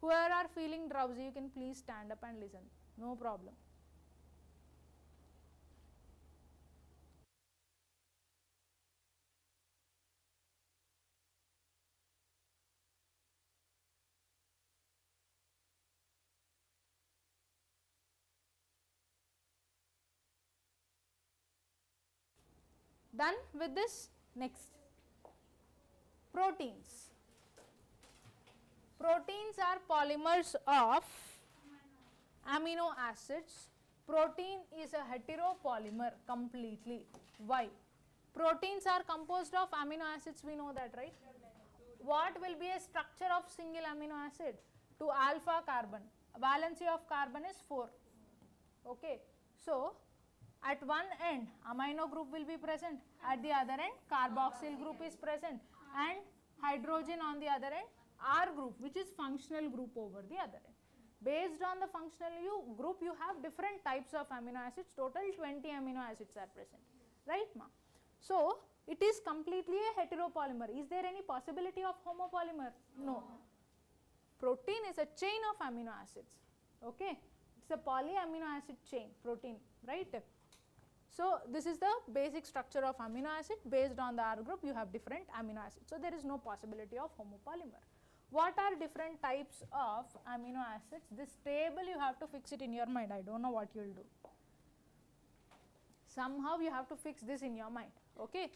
whoever are feeling drowsy, you can please stand up and listen. No problem. Done with this? Next, proteins. Proteins are polymers of amino acids. Protein is a heteropolymer completely. Why? Proteins are composed of amino acids, we know that, right? What will be a structure of single amino acid? 2 alpha carbon. Valency of carbon is 4. Okay, so at one end amino group will be present, at the other end carboxyl group is present, and hydrogen on the other end, R group, which is functional group over the other end. Based on the functional group you have different types of amino acids, total 20 amino acids are present, right ma? So it is completely a heteropolymer. Is there any possibility of homopolymer? No. Protein is a chain of amino acids, okay, it's a polyamino acid chain, protein, right? So this is the basic structure of amino acid. Based on the R group you have different amino acids, so there is no possibility of homopolymer. What are different types of amino acids? This table you have to fix it in your mind. I don't know what you will do. Somehow you have to fix this in your mind, okay.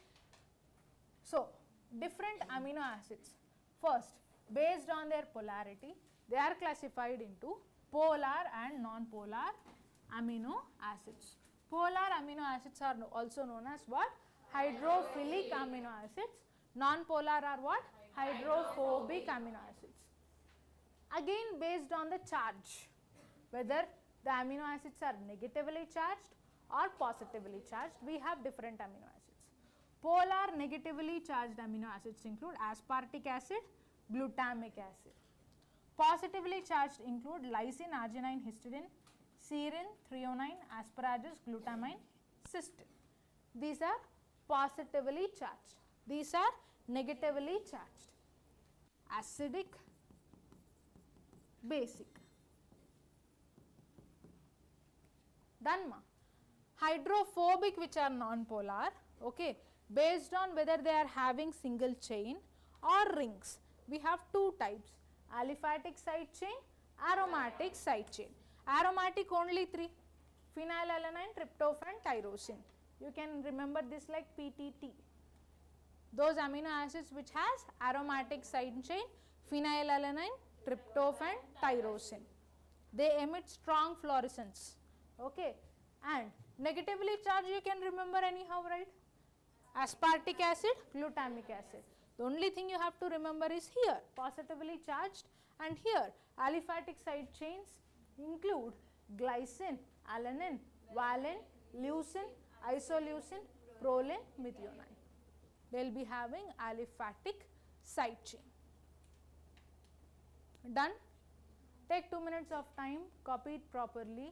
So different amino acids, first based on their polarity they are classified into polar and non-polar amino acids. Polar amino acids are also known as what? Hydrophilic amino acids. Non-polar are what? Hydrophobic amino acids. Again based on the charge, whether the amino acids are negatively charged or positively charged, we have different amino acids. Polar negatively charged amino acids include aspartic acid, glutamic acid. Positively charged include lysine, arginine, histidine, serine, threonine, asparagine, glutamine, cysteine. These are positively charged. These are negatively charged. Acidic, basic. Done ma? Hydrophobic, which are non-polar, okay, based on whether they are having single chain or rings. We have two types, aliphatic side chain, aromatic side chain. Aromatic only 3, phenylalanine, tryptophan, tyrosine. You can remember this like PTT. Those amino acids which has aromatic side chain, phenylalanine, tryptophan, tyrosine. They emit strong fluorescence, okay. And negatively charged you can remember anyhow, right? Aspartic acid, glutamic acid. The only thing you have to remember is here positively charged, and here aliphatic side chains include glycine, alanine, valine, leucine, isoleucine, proline, methionine. They will be having aliphatic side chain. Done? Take 2 minutes of time, copy it properly.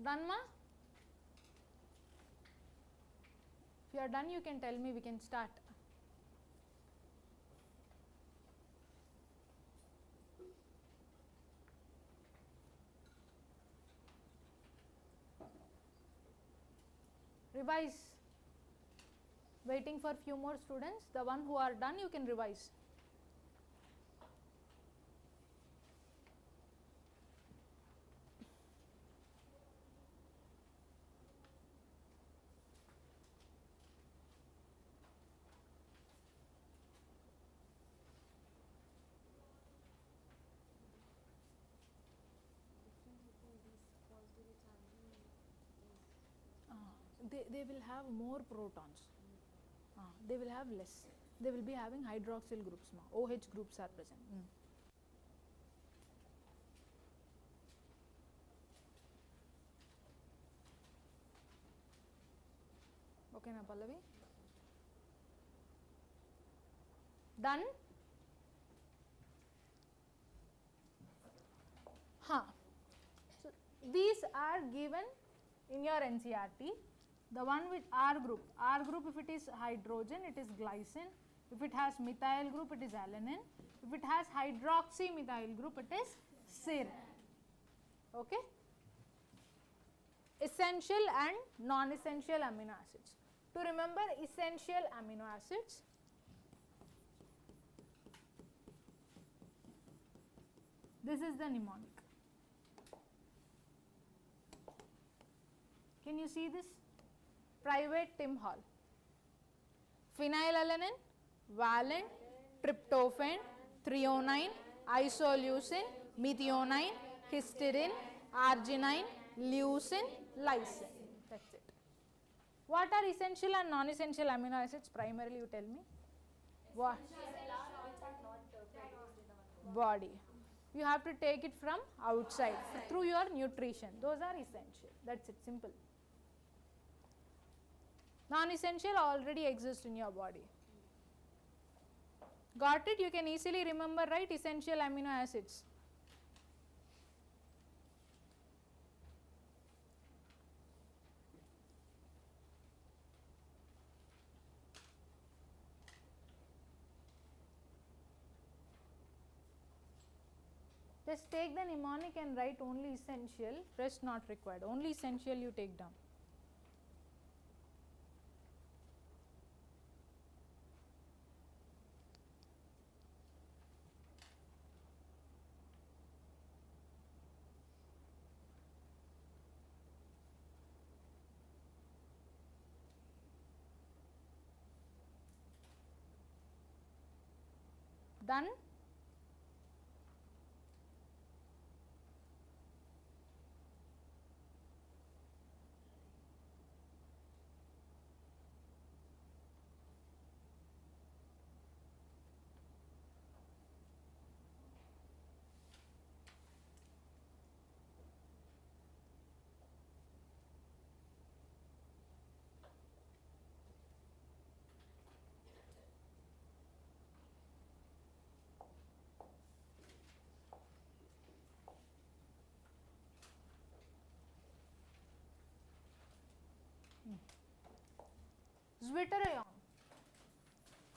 Done, ma? If you are done, you can tell me, we can start. Revise. Waiting for few more students. The one who are done, you can revise. They will have more protons. They will have less. They will be having hydroxyl groups. OH groups are present. Okay, na Pallavi? Done? So these are given in your NCRT. The one with R group, if it is hydrogen, it is glycine. If it has methyl group, it is alanine. If it has hydroxy methyl group, it is serine. Okay? Essential and non-essential amino acids. To remember essential amino acids, this is the mnemonic. Can you see this? Private Tim Hall. Phenylalanine, valine, tryptophan, threonine, isoleucine, methionine, histidine, arginine, leucine, lysine. That's it. What are essential and non-essential amino acids? Primarily, you tell me. What? Body. You have to take it from outside through your nutrition. Those are essential. That's it. Simple. Non-essential already exists in your body. Got it? You can easily remember, right? Essential amino acids. Just take the mnemonic and write only essential, rest not required. Only essential you take down. Done? Zwitterion.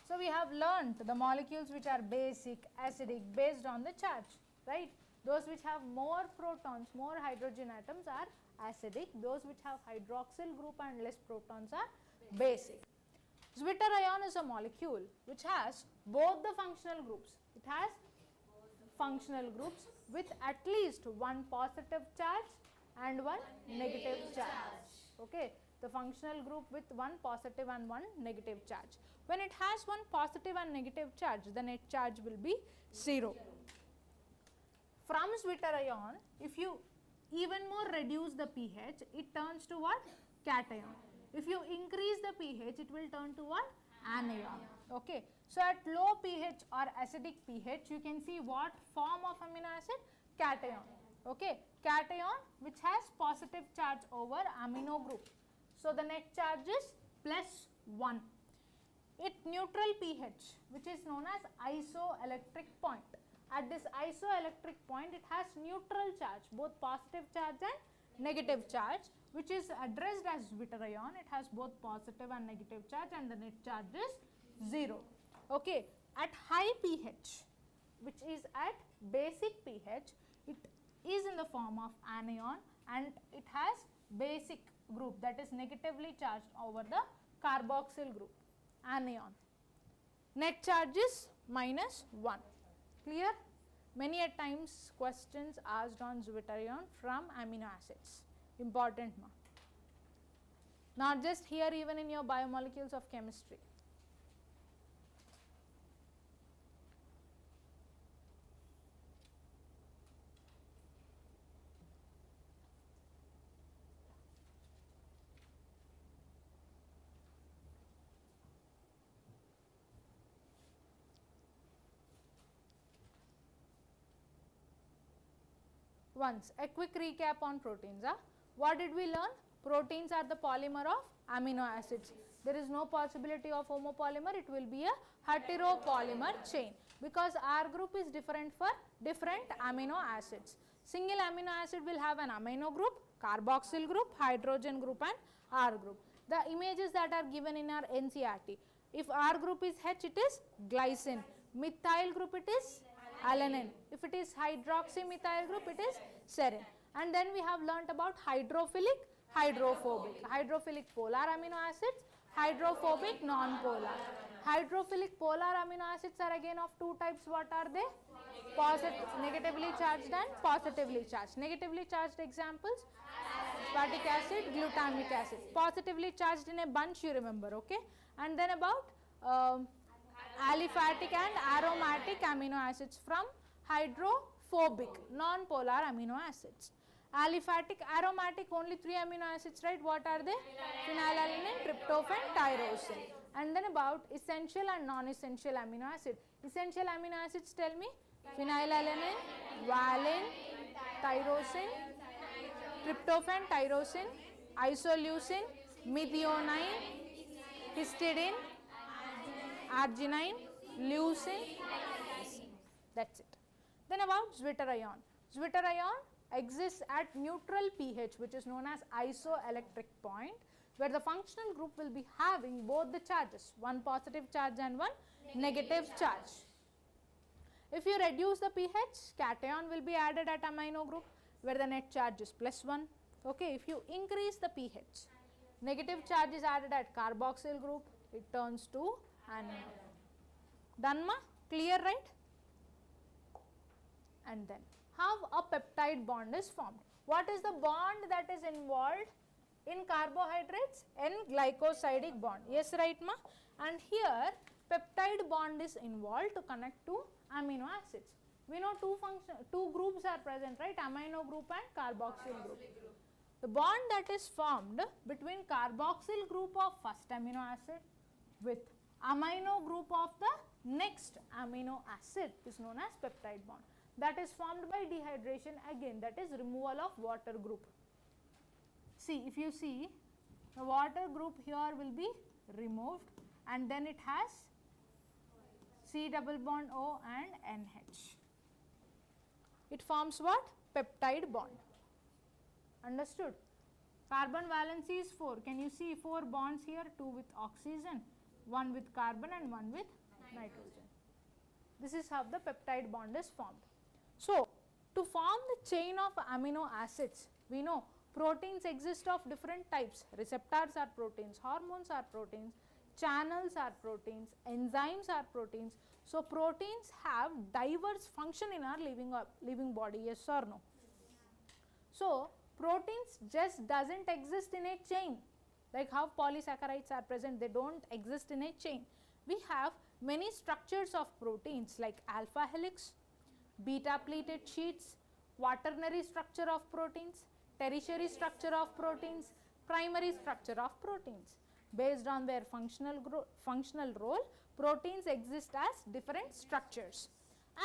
So we have learnt the molecules which are basic, acidic based on the charge, right? Those which have more protons, more hydrogen atoms are acidic. Those which have hydroxyl group and less protons are basic. Zwitterion is a molecule which has both the functional groups. It has functional groups with at least one positive charge and one negative charge. Okay, the functional group with one positive and one negative charge. When it has one positive and negative charge, the net charge will be 0. From Zwitterion, if you even more reduce the pH, it turns to what? Cation. If you increase the pH, it will turn to what? Anion. Okay. So at low pH or acidic pH, you can see what form of amino acid? Cation. Okay. Cation which has positive charge over amino group. So the net charge is +1. At neutral pH, which is known as isoelectric point. At this isoelectric point, it has neutral charge, both positive charge and negative charge, which is addressed as Zwitterion. It has both positive and negative charge, and the net charge is 0. Okay. At high pH, which is at basic pH, it is in the form of anion and it has basic group, that is negatively charged over the carboxyl group, anion. Net charge is -1. Clear? Many a times questions asked on Zwitterion from amino acids. Important ma. Not just here, even in your biomolecules of chemistry. Once, a quick recap on proteins. What did we learn? Proteins are the polymer of amino acids. There is no possibility of homopolymer, it will be a heteropolymer chain because R group is different for different amino acids. Single amino acid will have an amino group, carboxyl group, hydrogen group and R group. The images that are given in our NCERT. If R group is H, it is glycine. Methyl group, it is alanine. If it is hydroxymethyl group, it is serine. And then we have learnt about hydrophilic, hydrophobic. Hydrophilic polar amino acids, hydrophobic non-polar. Hydrophilic polar amino acids are again of two types. What are they? Negatively charged and positively charged. Negatively charged examples: aspartic acid, glutamic acid. Positively charged in a bunch, you remember, okay? And then about aliphatic and aromatic amino acids from hydrophobic non-polar amino acids. Aliphatic, aromatic, only 3 amino acids, right? What are they? Phenylalanine, tryptophan, tyrosine. And then about essential and non-essential amino acids. Essential amino acids, tell me. Phenylalanine, valine, tyrosine, tryptophan, tyrosine, isoleucine, methionine, histidine, arginine, leucine. That's it. Then about Zwitterion. Zwitterion exists at neutral pH, which is known as isoelectric point, where the functional group will be having both the charges, one positive charge and one negative charge. If you reduce the pH, cation will be added at amino group, where the net charge is +1. Okay, if you increase the pH, negative charge is added at carboxyl group, it turns to anion. Done ma? Clear, right? And then how a peptide bond is formed. What is the bond that is involved in carbohydrates? N-glycosidic bond. Yes, right ma? And here peptide bond is involved to connect to amino acids. We know two groups are present, right? Amino group and carboxyl group. The bond that is formed between carboxyl group of first amino acid with amino group of the next amino acid is known as peptide bond. That is formed by dehydration, again that is removal of water group. See, if you see, the water group here will be removed and then it has C double bond O and NH. It forms what? Peptide bond. Understood? Carbon valency is 4. Can you see 4 bonds here? 2 with oxygen, 1 with carbon and 1 with nitrogen. This is how the peptide bond is formed. So, to form the chain of amino acids, we know proteins exist of different types. Receptors are proteins, hormones are proteins, channels are proteins, enzymes are proteins. So, proteins have diverse function in our living body, yes or no? So, proteins just doesn't exist in a chain, like how polysaccharides are present, they don't exist in a chain. We have many structures of proteins like alpha helix, beta pleated sheets, quaternary structure of proteins, tertiary structure of proteins, primary structure of proteins. Based on their functional role, proteins exist as different structures,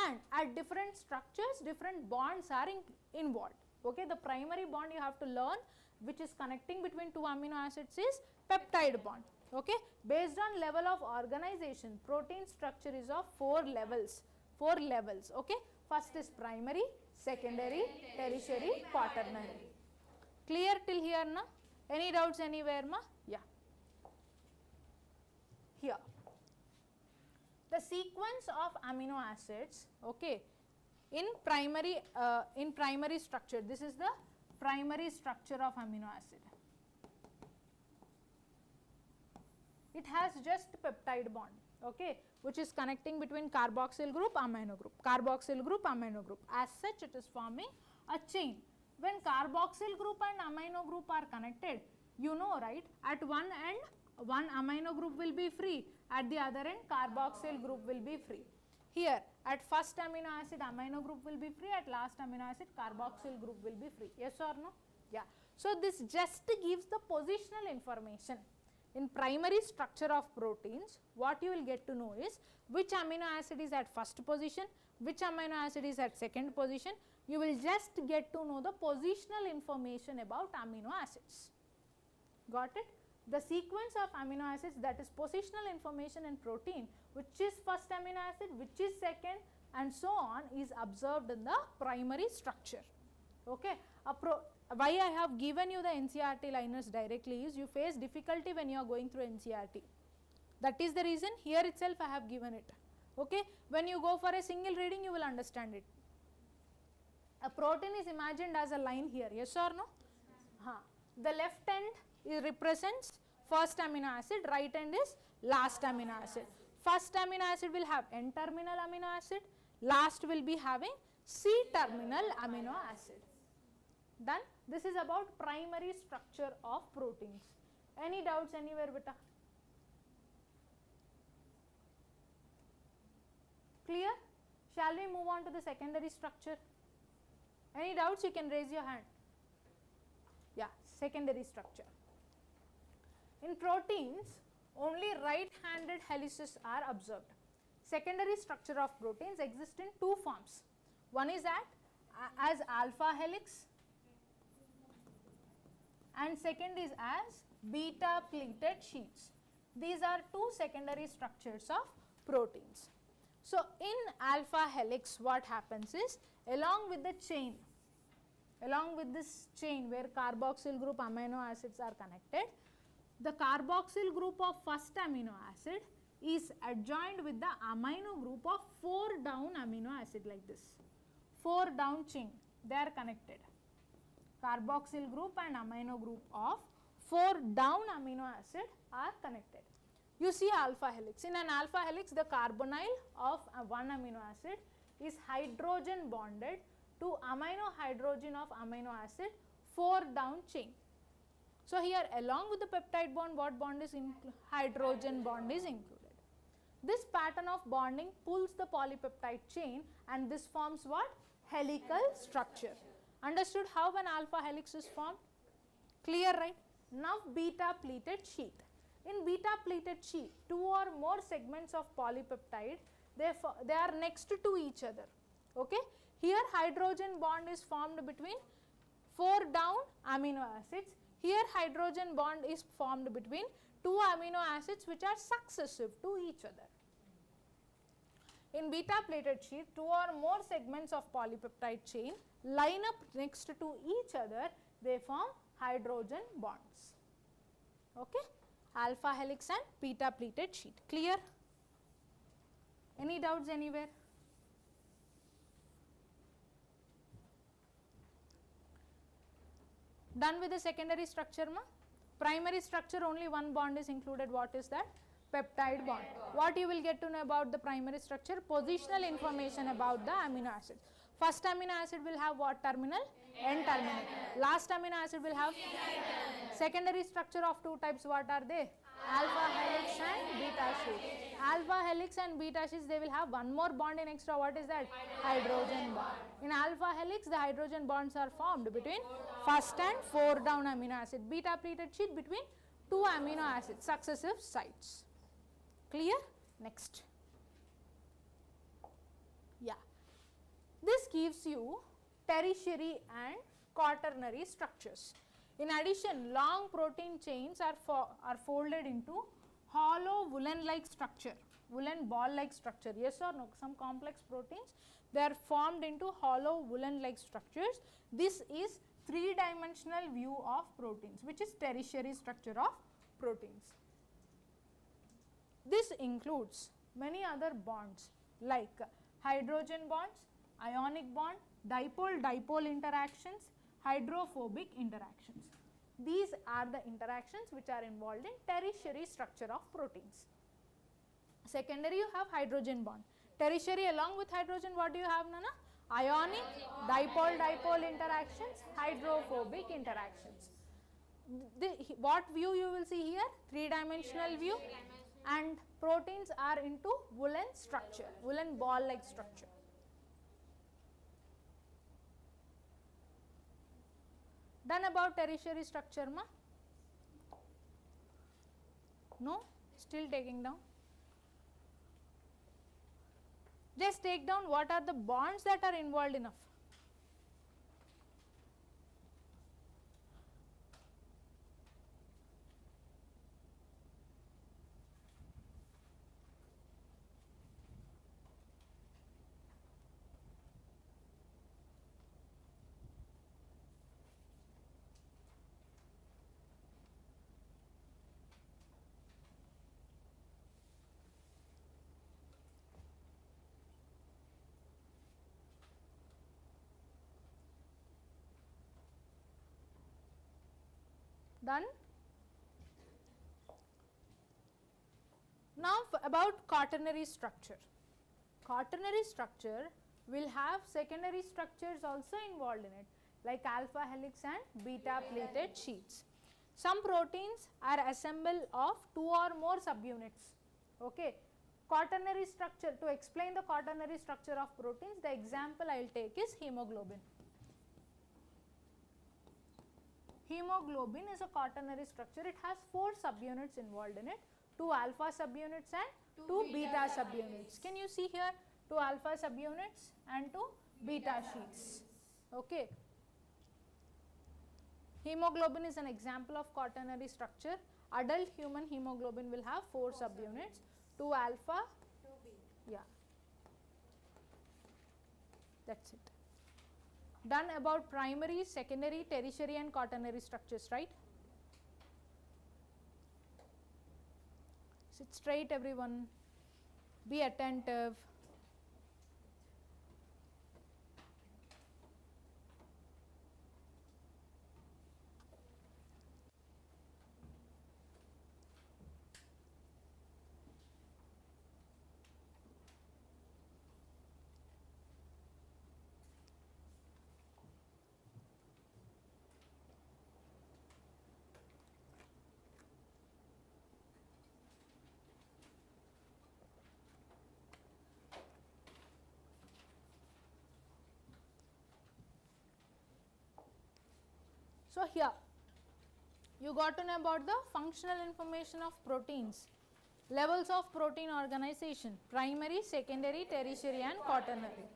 and at different structures different bonds are involved. Okay, the primary bond you have to learn, which is connecting between two amino acids, is peptide bond. Okay, based on level of organization, protein structure is of 4 levels. Okay, first is primary, secondary, tertiary, quaternary. Clear till here, na? Any doubts anywhere, ma? Yeah. Here, the sequence of amino acids, okay, in primary structure, this is the primary structure of amino acid. It has just peptide bond, okay, which is connecting between carboxyl group, amino group, carboxyl group, amino group. As such, it is forming a chain. When carboxyl group and amino group are connected, you know, right, at one end one amino group will be free, at the other end carboxyl group will be free. Here at first amino acid amino group will be free, at last amino acid carboxyl group will be free, yes or no? Yeah. So, this just gives the positional information. In primary structure of proteins, what you will get to know is which amino acid is at first position, which amino acid is at second position. You will just get to know the positional information about amino acids. Got it? The sequence of amino acids, that is positional information in protein, which is first amino acid, which is second, and so on, is observed in the primary structure. Okay. Why I have given you the NCERT liners directly is you face difficulty when you are going through NCERT. That is the reason here itself I have given it. Okay. When you go for a single reading, you will understand it. A protein is imagined as a line here, yes or no? The left end represents first amino acid, right end is last amino acid. First amino acid will have N-terminal amino acid, last will be having C-terminal amino acid. Done? This is about primary structure of proteins. Any doubts anywhere, beta? Clear? Shall we move on to the secondary structure? Any doubts? You can raise your hand. Yeah, secondary structure. In proteins, only right-handed helices are observed. Secondary structure of proteins exist in 2 forms. One is as alpha helix and second is as beta pleated sheets. These are 2 secondary structures of proteins. So, in alpha helix what happens is, along with the chain, along with this chain where carboxyl group amino acids are connected, the carboxyl group of first amino acid is adjoined with the amino group of 4 down amino acid, like this. 4 down chain, they are connected. Carboxyl group and amino group of 4 down amino acid are connected. You see alpha helix. In an alpha helix, the carbonyl of one amino acid is hydrogen bonded to amino hydrogen of amino acid 4 down chain. So, here along with the peptide bond, what bond is included? Hydrogen bond is included. This pattern of bonding pulls the polypeptide chain and this forms what? Helical structure. Understood how an alpha helix is formed? Clear, right? Now beta pleated sheet. In beta pleated sheet, 2 or more segments of polypeptide, they are next to each other. Okay? Here hydrogen bond is formed between 4 down amino acids. Here hydrogen bond is formed between 2 amino acids which are successive to each other. In beta plated sheet, 2 or more segments of polypeptide chain line up next to each other, they form hydrogen bonds. Okay? Alpha helix and beta pleated sheet. Clear? Any doubts anywhere? Done with the secondary structure, ma? Primary structure, only one bond is included. What is that? Peptide bond. What you will get to know about the primary structure? Positional information about the amino acids. First amino acid will have what terminal? N terminal. Last amino acid will have secondary structure of 2 types. What are they? Alpha helix and beta sheet. Alpha helix and beta sheets, they will have one more bond in extra. What is that? Hydrogen bond. In alpha helix, the hydrogen bonds are formed between first and 4 down amino acid. Beta pleated sheet between 2 amino acids, successive sites. Clear? Next. Yeah. This gives you tertiary and quaternary structures. In addition, long protein chains are folded into hollow woolen-like structure, woolen ball-like structure. Yes or no? Some complex proteins, they are formed into hollow woolen-like structures. This is 3-dimensional view of proteins, which is tertiary structure of proteins. This includes many other bonds like hydrogen bonds, ionic bond, dipole-dipole interactions, hydrophobic interactions. These are the interactions which are involved in tertiary structure of proteins. Secondary, you have hydrogen bond. Tertiary, along with hydrogen, what do you have, Nana? Ionic, dipole-dipole interactions, hydrophobic interactions. What view you will see here? 3-dimensional view, and proteins are into woolen structure, woolen ball-like structure. Done about tertiary structure, ma? No? Still taking down? Just take down what are the bonds that are involved enough. Done? Now about quaternary structure. Quaternary structure will have secondary structures also involved in it, like alpha helix and beta pleated sheets. Some proteins are assembled of 2 or more subunits. Okay. Quaternary structure, to explain the quaternary structure of proteins, the example I will take is hemoglobin. Hemoglobin is a quaternary structure. It has 4 subunits involved in it, 2 alpha subunits and 2 beta subunits. Can you see here 2 alpha subunits and 2 beta sheets? Okay. Hemoglobin is an example of quaternary structure. Adult human hemoglobin will have 4 subunits, 2 alpha, 2 beta. Yeah. That's it. Done about primary, secondary, tertiary and quaternary structures, right? Sit straight, everyone. Be attentive. So, here you got to know about the functional information of proteins, levels of protein organization, primary, secondary, tertiary and quaternary.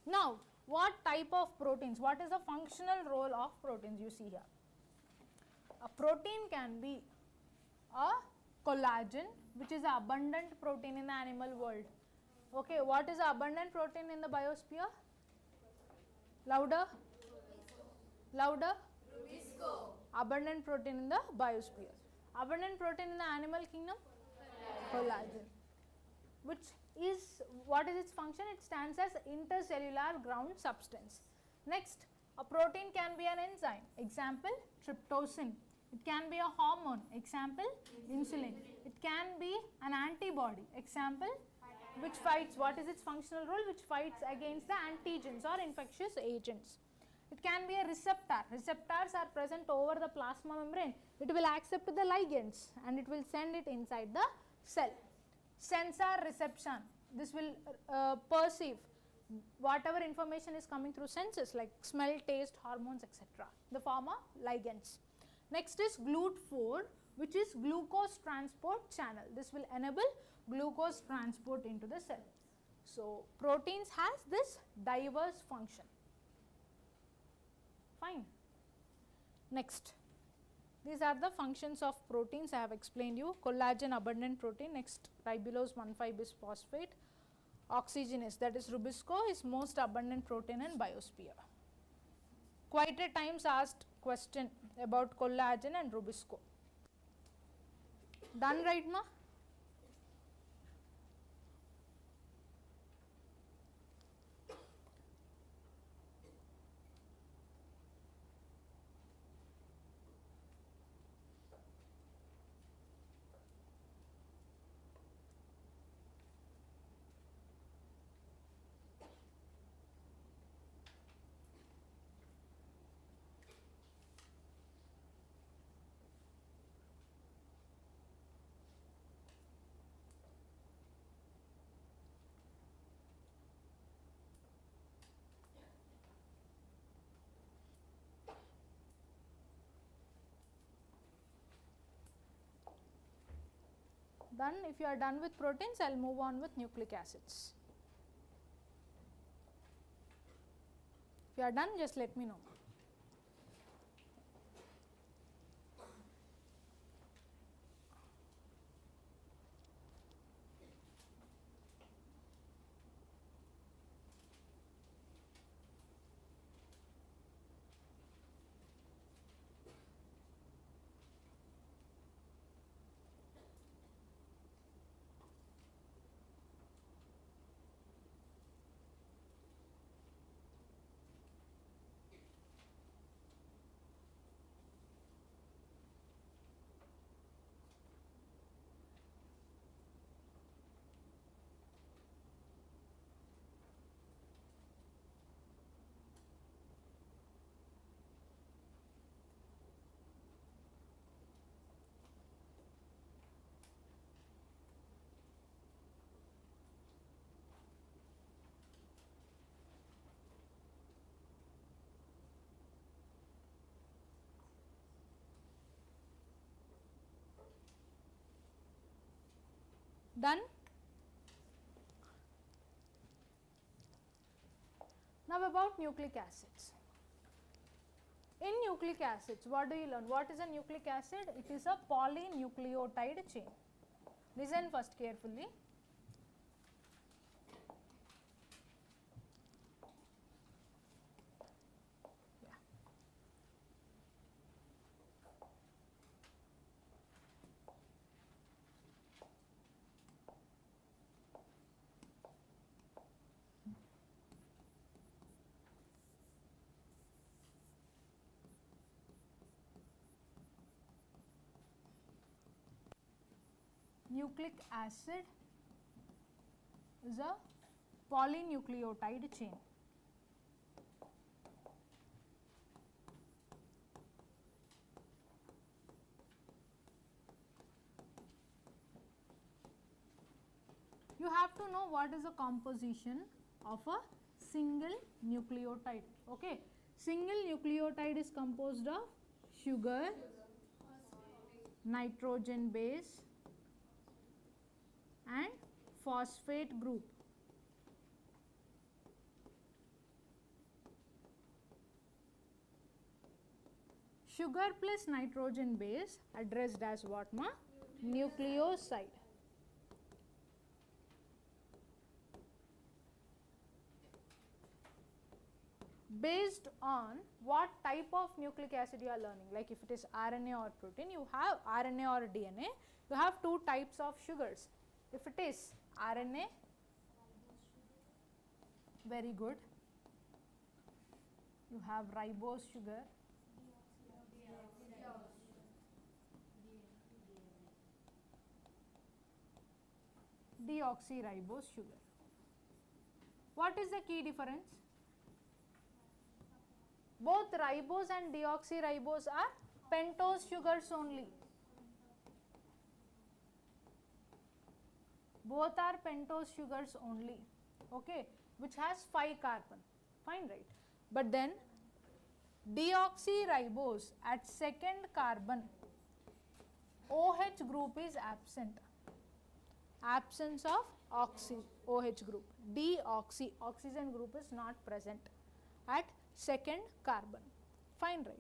Now, what type of proteins, what is the functional role of proteins you see here? A protein can be a collagen, which is an abundant protein in the animal world. Okay, what is the abundant protein in the biosphere? Louder? Louder? Rubisco. Abundant protein in the biosphere. Abundant protein in the animal kingdom? Collagen. Which is, what is its function? It stands as intercellular ground substance. Next, a protein can be an enzyme. Example, tryptosin. It can be a hormone. Example, insulin. It can be an antibody. Example, which fights, what is its functional role? Which fights against the antigens or infectious agents. It can be a receptor. Receptors are present over the plasma membrane. It will accept the ligands and it will send it inside the cell. Sensor reception. This will perceive whatever information is coming through senses like smell, taste, hormones, etc. The form of ligands. Next is GLUT4, which is glucose transport channel. This will enable glucose transport into the cell. So, proteins has this diverse function. Fine. Next, these are the functions of proteins I have explained you. Collagen, abundant protein. Next, ribulose 1,5-bisphosphate. Oxygenase, that is Rubisco, is most abundant protein in biosphere. Quite a times asked question about collagen and Rubisco. Done, right, ma? Done. If you are done with proteins, I will move on with nucleic acids. If you are done, just let me know. Done? Now about nucleic acids. In nucleic acids, what do you learn? What is a nucleic acid? It is a polynucleotide chain. Listen first carefully. Nucleic acid is a polynucleotide chain. You have to know what is the composition of a single nucleotide. Okay, single nucleotide is composed of sugar, nitrogen base and phosphate group. Sugar plus nitrogen base addressed as what, ma? Nucleoside. Based on what type of nucleic acid you are learning, like if it is RNA or protein, you have RNA or DNA, you have two types of sugars. If it is RNA, very good, you have ribose sugar, deoxyribose sugar. What is the key difference? Both ribose and deoxyribose are pentose sugars only. Both are pentose sugars only, okay, which has 5 carbon, fine, right? But then deoxyribose at second carbon, OH group is absent. Absence of OH group. Deoxy, oxygen group is not present at second carbon, fine, right?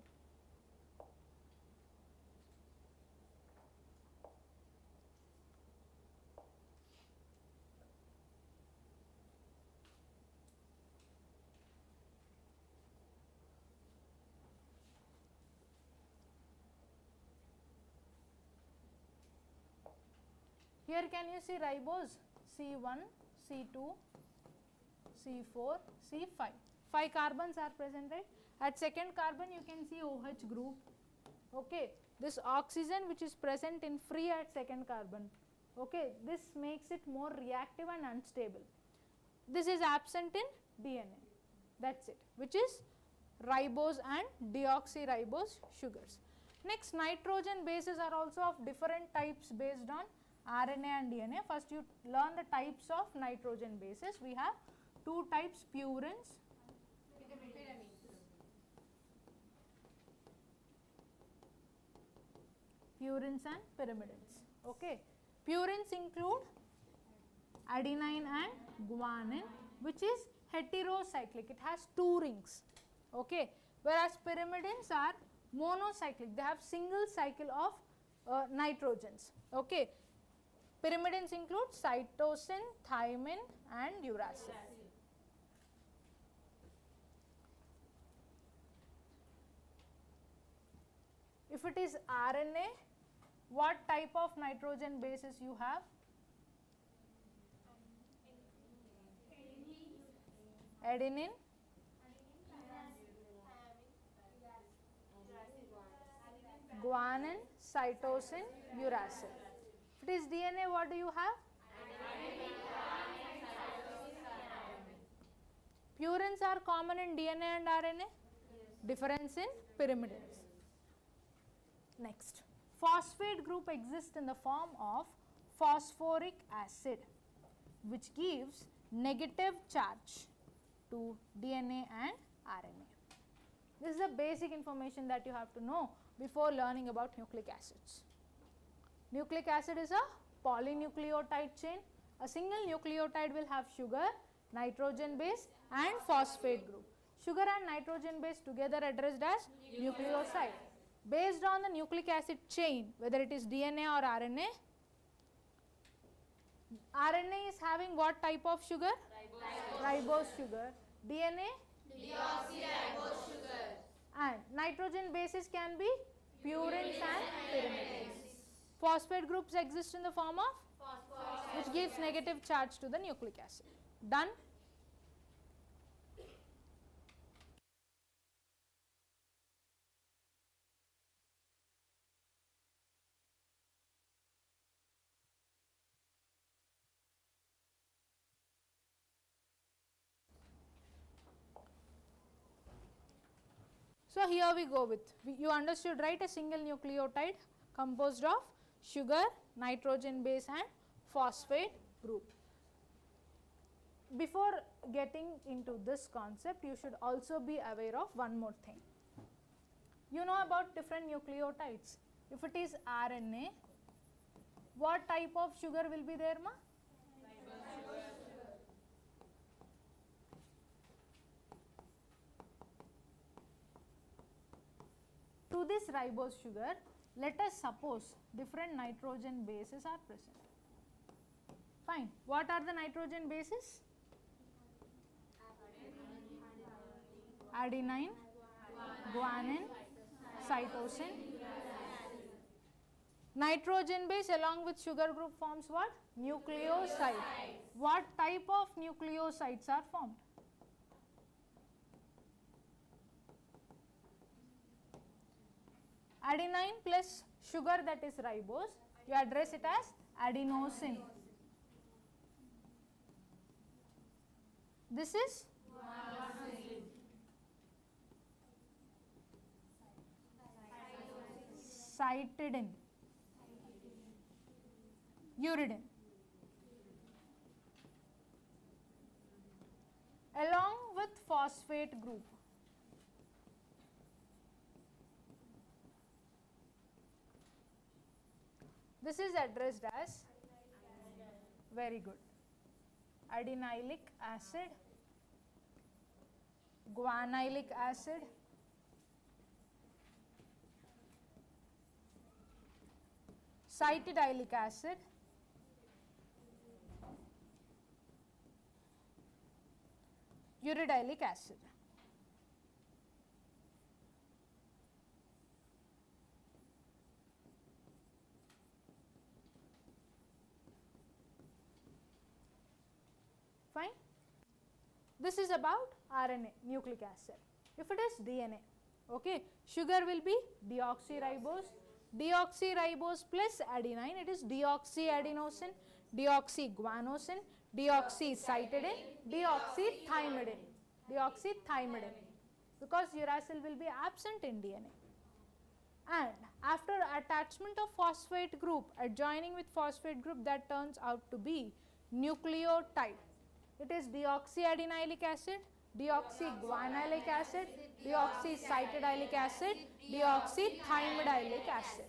Here can you see ribose? C1, C2, C4, C5. 5 carbons are present, right? At second carbon you can see OH group. Okay, this oxygen which is present in free at second carbon. Okay, this makes it more reactive and unstable. This is absent in DNA. That's it, which is ribose and deoxyribose sugars. Next, nitrogen bases are also of different types based on RNA and DNA. First you learn the types of nitrogen bases. We have two types, purines, purines and pyrimidines. Okay, purines include adenine and guanine, which is heterocyclic, it has 2 rings. Okay, whereas pyrimidines are monocyclic, they have single cycle of nitrogens. Okay, pyrimidines include cytosine, thymine and uracil. If it is RNA, what type of nitrogen bases you have? Adenine, guanine, cytosine, uracil. If it is DNA, what do you have? Purines are common in DNA and RNA. Difference in pyrimidines. Next, phosphate group exists in the form of phosphoric acid, which gives negative charge to DNA and RNA. This is the basic information that you have to know before learning about nucleic acids. Nucleic acid is a polynucleotide chain. A single nucleotide will have sugar, nitrogen base and phosphate group. Sugar and nitrogen base together addressed as nucleoside. Based on the nucleic acid chain, whether it is DNA or RNA, RNA is having what type of sugar? Ribose sugar. DNA? Deoxyribose sugar. And nitrogen bases can be purines and pyrimidines. Phosphate groups exist in the form of? Phosphorus, which gives negative charge to the nucleic acid. Done? So here we go with, you understood, right? A single nucleotide composed of sugar, nitrogen base and phosphate group. Before getting into this concept, you should also be aware of one more thing. You know about different nucleotides. If it is RNA, what type of sugar will be there, ma? To this ribose sugar, let us suppose different nitrogen bases are present. Fine. What are the nitrogen bases? Adenine, guanine, cytosine. Nitrogen base along with sugar group forms what? Nucleoside. What type of nucleosides are formed? Adenine plus sugar, that is ribose, you address it as adenosine. This is cytidine, uridine. Along with phosphate group. This is addressed as, very good, adenylic acid, guanylic acid, cytidylic acid, uridylic acid. Fine. This is about RNA, nucleic acid. If it is DNA, okay, sugar will be deoxyribose. Deoxyribose plus adenine, it is deoxyadenosine, deoxyguanosine, deoxycytidine, deoxythymidine. Deoxythymidine, because uracil will be absent in DNA. And after attachment of phosphate group adjoining with phosphate group, that turns out to be nucleotide. It is deoxyadenylic acid, deoxyguanylic acid, deoxycytidylic acid, deoxythymidyllic acid.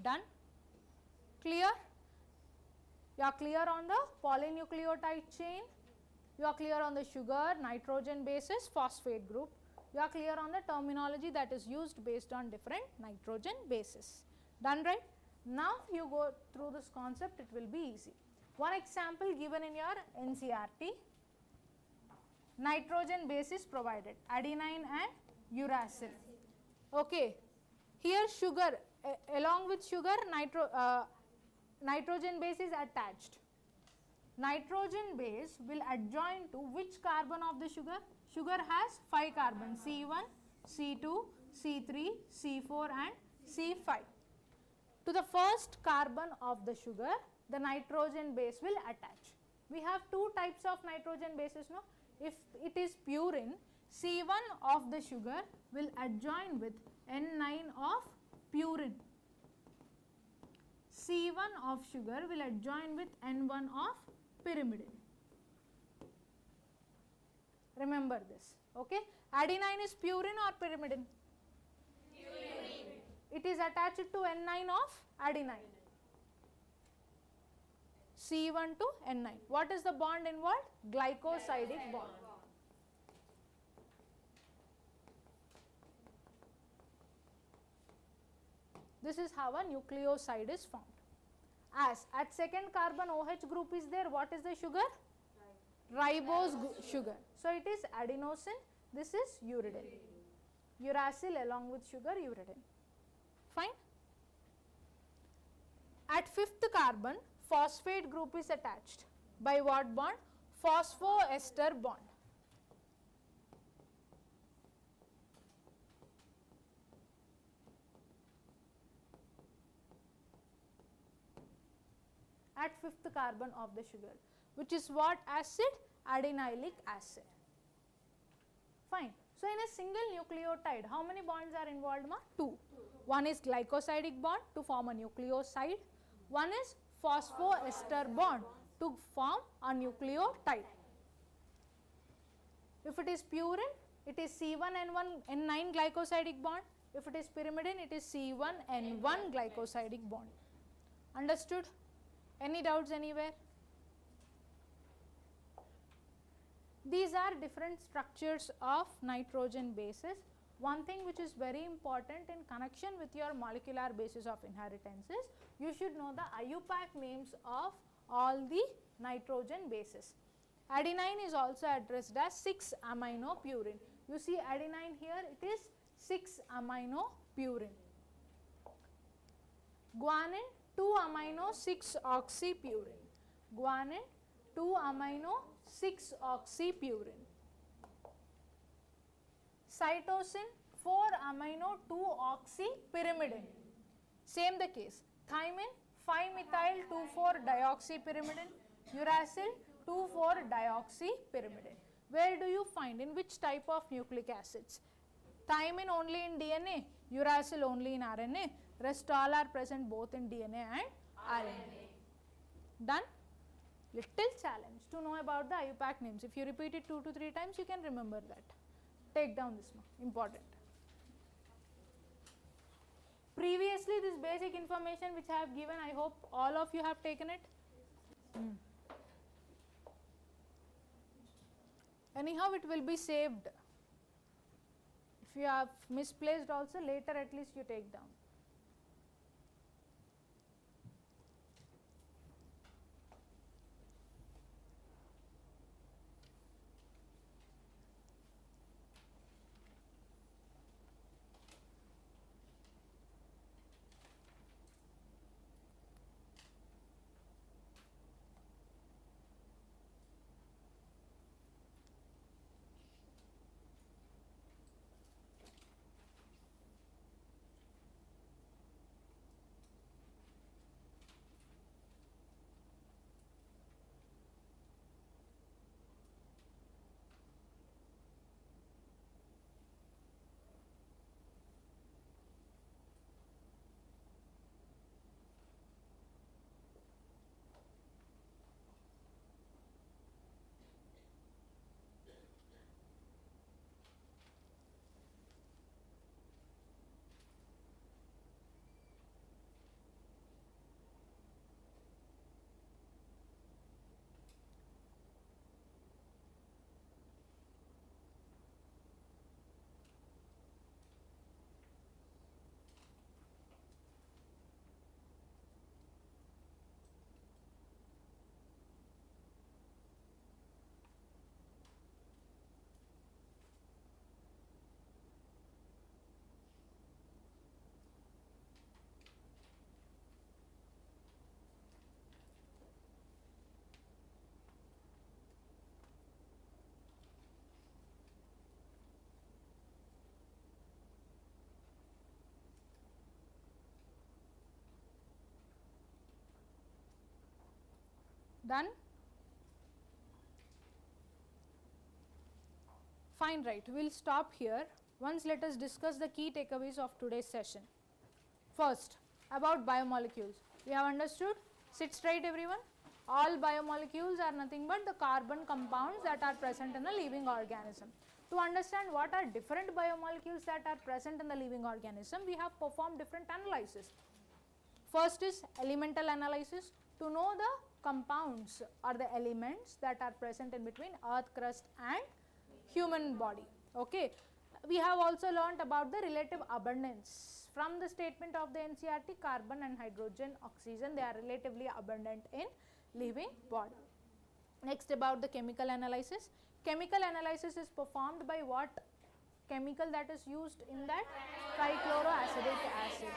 Done? Clear? You are clear on the polynucleotide chain? You are clear on the sugar, nitrogen bases, phosphate group. You are clear on the terminology that is used based on different nitrogen bases. Done, right? Now you go through this concept, it will be easy. One example given in your NCRT, nitrogen base is provided, adenine and uracil. Okay, here sugar, along with sugar, nitrogen base is attached. Nitrogen base will adjoin to which carbon of the sugar? Sugar has 5 carbons, C1, C2, C3, C4 and C5. To the first carbon of the sugar, the nitrogen base will attach. We have two types of nitrogen bases, no? If it is purine, C1 of the sugar will adjoin with N9 of purine. C1 of sugar will adjoin with N1 of pyrimidine. Remember this, okay? Adenine is purine or pyrimidine? Purine. It is attached to N9 of adenine. C1 to N9. What is the bond involved? Glycosidic bond. This is how a nucleoside is formed. As at second carbon OH group is there, what is the sugar? Ribose sugar. So it is adenosine, this is uridine. Uracil along with sugar, uridine. Fine. At fifth carbon, phosphate group is attached. By what bond? Phosphoester bond. At fifth carbon of the sugar, which is what acid? Adenylic acid. Fine. So in a single nucleotide, how many bonds are involved, ma? 2. One is glycosidic bond to form a nucleoside. One is phosphoester bond to form a nucleotide. If it is purine, it is C1N9 glycosidic bond. If it is pyrimidine, it is C1N1 glycosidic bond. Understood? Any doubts anywhere? These are different structures of nitrogen bases. One thing which is very important in connection with your molecular basis of inheritance is you should know the IUPAC names of all the nitrogen bases. Adenine is also addressed as 6-aminopurine. You see adenine here, it is 6-aminopurine. Guanine, 2-amino-6-oxypurine. Guanine, 2-amino-6-oxypurine. Cytosine, 4-amino-2-oxypyrimidine. Same the case. Thymine, 5-methyl-2,4-dioxypyrimidine. Uracil, 2,4-dioxypyrimidine. Where do you find? In which type of nucleic acids? Thymine only in DNA, uracil only in RNA, rest all are present both in DNA and RNA. Done? Little challenge to know about the IUPAC names. If you repeat it 2 to 3 times, you can remember that. Take down this one, important. Previously, this basic information which I have given, I hope all of you have taken it. Anyhow, it will be saved. If you have misplaced also, later at least you take down. Done? Fine, right. We will stop here. Once let us discuss the key takeaways of today's session. First, about biomolecules. We have understood? Sit straight everyone. All biomolecules are nothing but the carbon compounds that are present in a living organism. To understand what are different biomolecules that are present in the living organism, we have performed different analyses. First is elemental analysis, to know the compounds or the elements that are present in between earth crust and human body. Okay. We have also learnt about the relative abundance. From the statement of the NCERT, carbon and hydrogen, oxygen, they are relatively abundant in living body. Next, about the chemical analysis. Chemical analysis is performed by what chemical that is used in that? Trichloroacidic acid.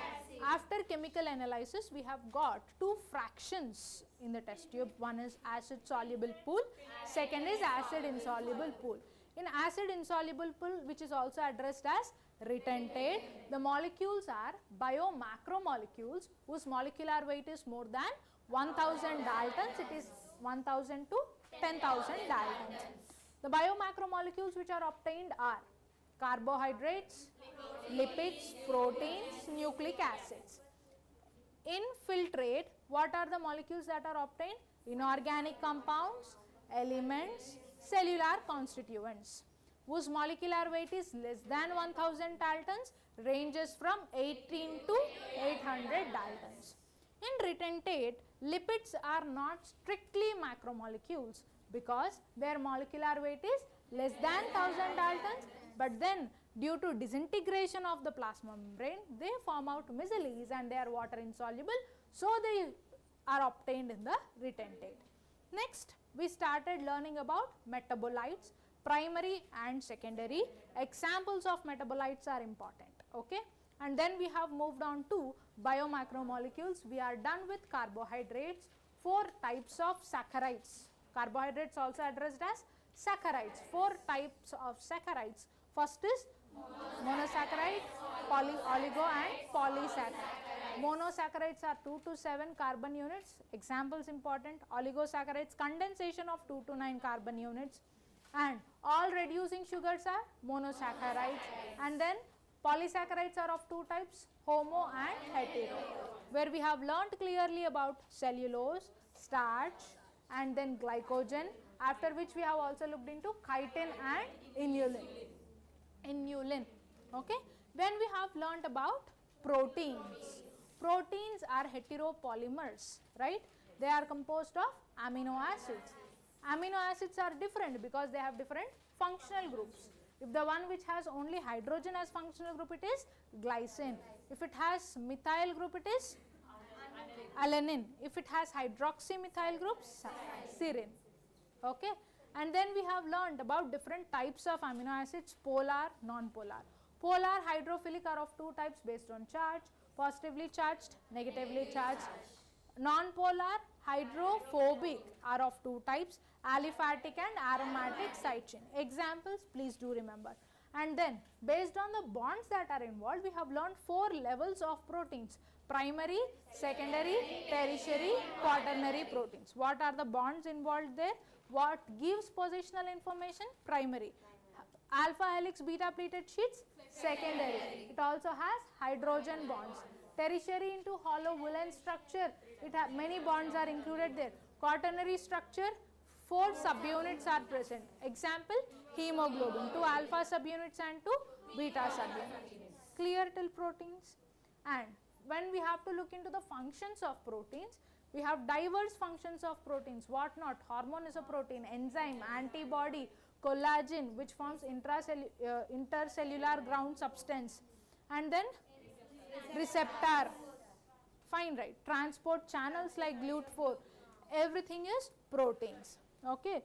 After chemical analysis, we have got two fractions in the test tube. One is acid soluble pool, second is acid insoluble pool. In acid insoluble pool, which is also addressed as retentate, the molecules are biomacromolecules whose molecular weight is more than 1000 daltons. It is 1000 to 10,000 daltons. The biomacromolecules which are obtained are carbohydrates, lipids, proteins, nucleic acids. In filtrate, what are the molecules that are obtained? Inorganic compounds, elements, cellular constituents. whose molecular weight is less than 1000 daltons ranges from 18 to 800 daltons. In retentate, lipids are not strictly macromolecules because their molecular weight is less than 1000 daltons, but then due to disintegration of the plasma membrane, they form out micelles and they are water insoluble, so they are obtained in the retentate. Next, we started learning about metabolites, primary and secondary. Examples of metabolites are important, okay? And then we have moved on to biomacromolecules. We are done with carbohydrates, 4 types of saccharides. Carbohydrates also addressed as saccharides, 4 types of saccharides. First is monosaccharide, oligo and polysaccharide. Monosaccharides are 2 to 7 carbon units. Examples important: oligosaccharides, condensation of 2 to 9 carbon units, and all reducing sugars are monosaccharides. And then polysaccharides are of 2 types, homo and hetero, where we have learnt clearly about cellulose, starch and then glycogen, after which we have also looked into chitin and inulin. Okay. Then we have learnt about proteins. Proteins are heteropolymers, right? They are composed of amino acids. Amino acids are different because they have different functional groups. If the one which has only hydrogen as functional group, it is glycine. If it has methyl group, it is alanine. If it has hydroxymethyl group, serine. Okay. And then we have learned about different types of amino acids, polar, non-polar. Polar hydrophilic are of 2 types based on charge, positively charged, negatively charged. Non-polar hydrophobic are of 2 types, aliphatic and aromatic side chain. Examples, please do remember. And then based on the bonds that are involved, we have learned 4 levels of proteins: primary, secondary, tertiary, quaternary proteins. What are the bonds involved there? What gives positional information? Primary. Alpha helix, beta pleated sheets, secondary. It also has hydrogen bonds. Tertiary into hollow woolen structure, many bonds are included there. Quaternary structure, 4 subunits are present. Example, hemoglobin, 2 alpha subunits and 2 beta subunits. Clear till proteins? And when we have to look into the functions of proteins, we have diverse functions of proteins. What not? Hormone is a protein, enzyme, antibody, collagen, which forms intercellular ground substance, and then receptor. Fine, right? Transport channels like GLUT4, everything is proteins. Okay.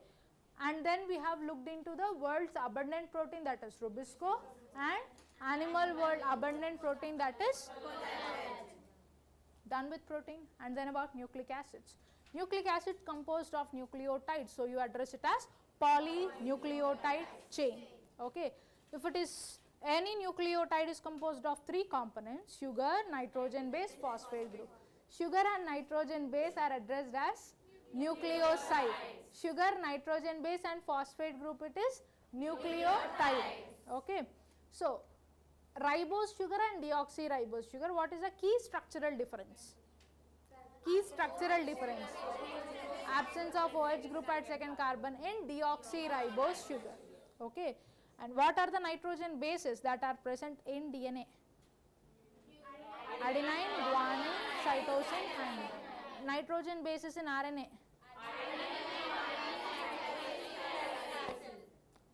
And then we have looked into the world's abundant protein, that is rubisco, and animal world abundant protein, that is done with protein. And then about nucleic acids. Nucleic acid composed of nucleotides, so you address it as polynucleotide chain. Okay. If it is any nucleotide is composed of 3 components: sugar, nitrogen base, phosphate group. Sugar and nitrogen base are addressed as nucleoside. Sugar, nitrogen base and phosphate group, it is nucleotide. Okay. So ribose sugar and deoxyribose sugar, what is the key structural difference? Key structural difference: absence of OH group at second carbon in deoxyribose sugar. Okay. And what are the nitrogen bases that are present in DNA? Adenine, guanine, cytosine, and nitrogen bases in RNA.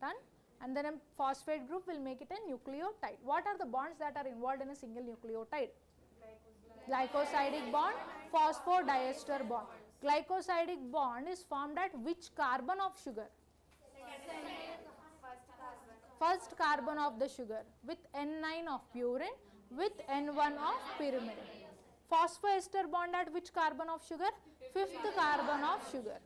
Done. And then a phosphate group will make it a nucleotide. What are the bonds that are involved in a single nucleotide? Glycosidic bond, phosphodiester bond. Glycosidic bond is formed at which carbon of sugar? First carbon of the sugar, with N9 of purine, with N1 of pyrimidine. Phosphoester bond at which carbon of sugar? 5th carbon of sugar.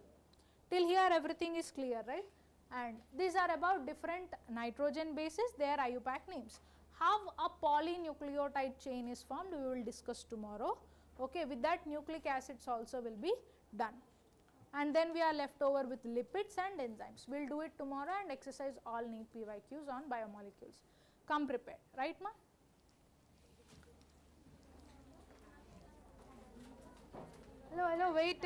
Till here everything is clear, right? And these are about different nitrogen bases, their IUPAC names. How a polynucleotide chain is formed, we will discuss tomorrow. Okay, with that nucleic acids also will be done. And then we are left over with lipids and enzymes. We will do it tomorrow and exercise all NEET PYQs on biomolecules. Come prepared, right ma? Hello, wait.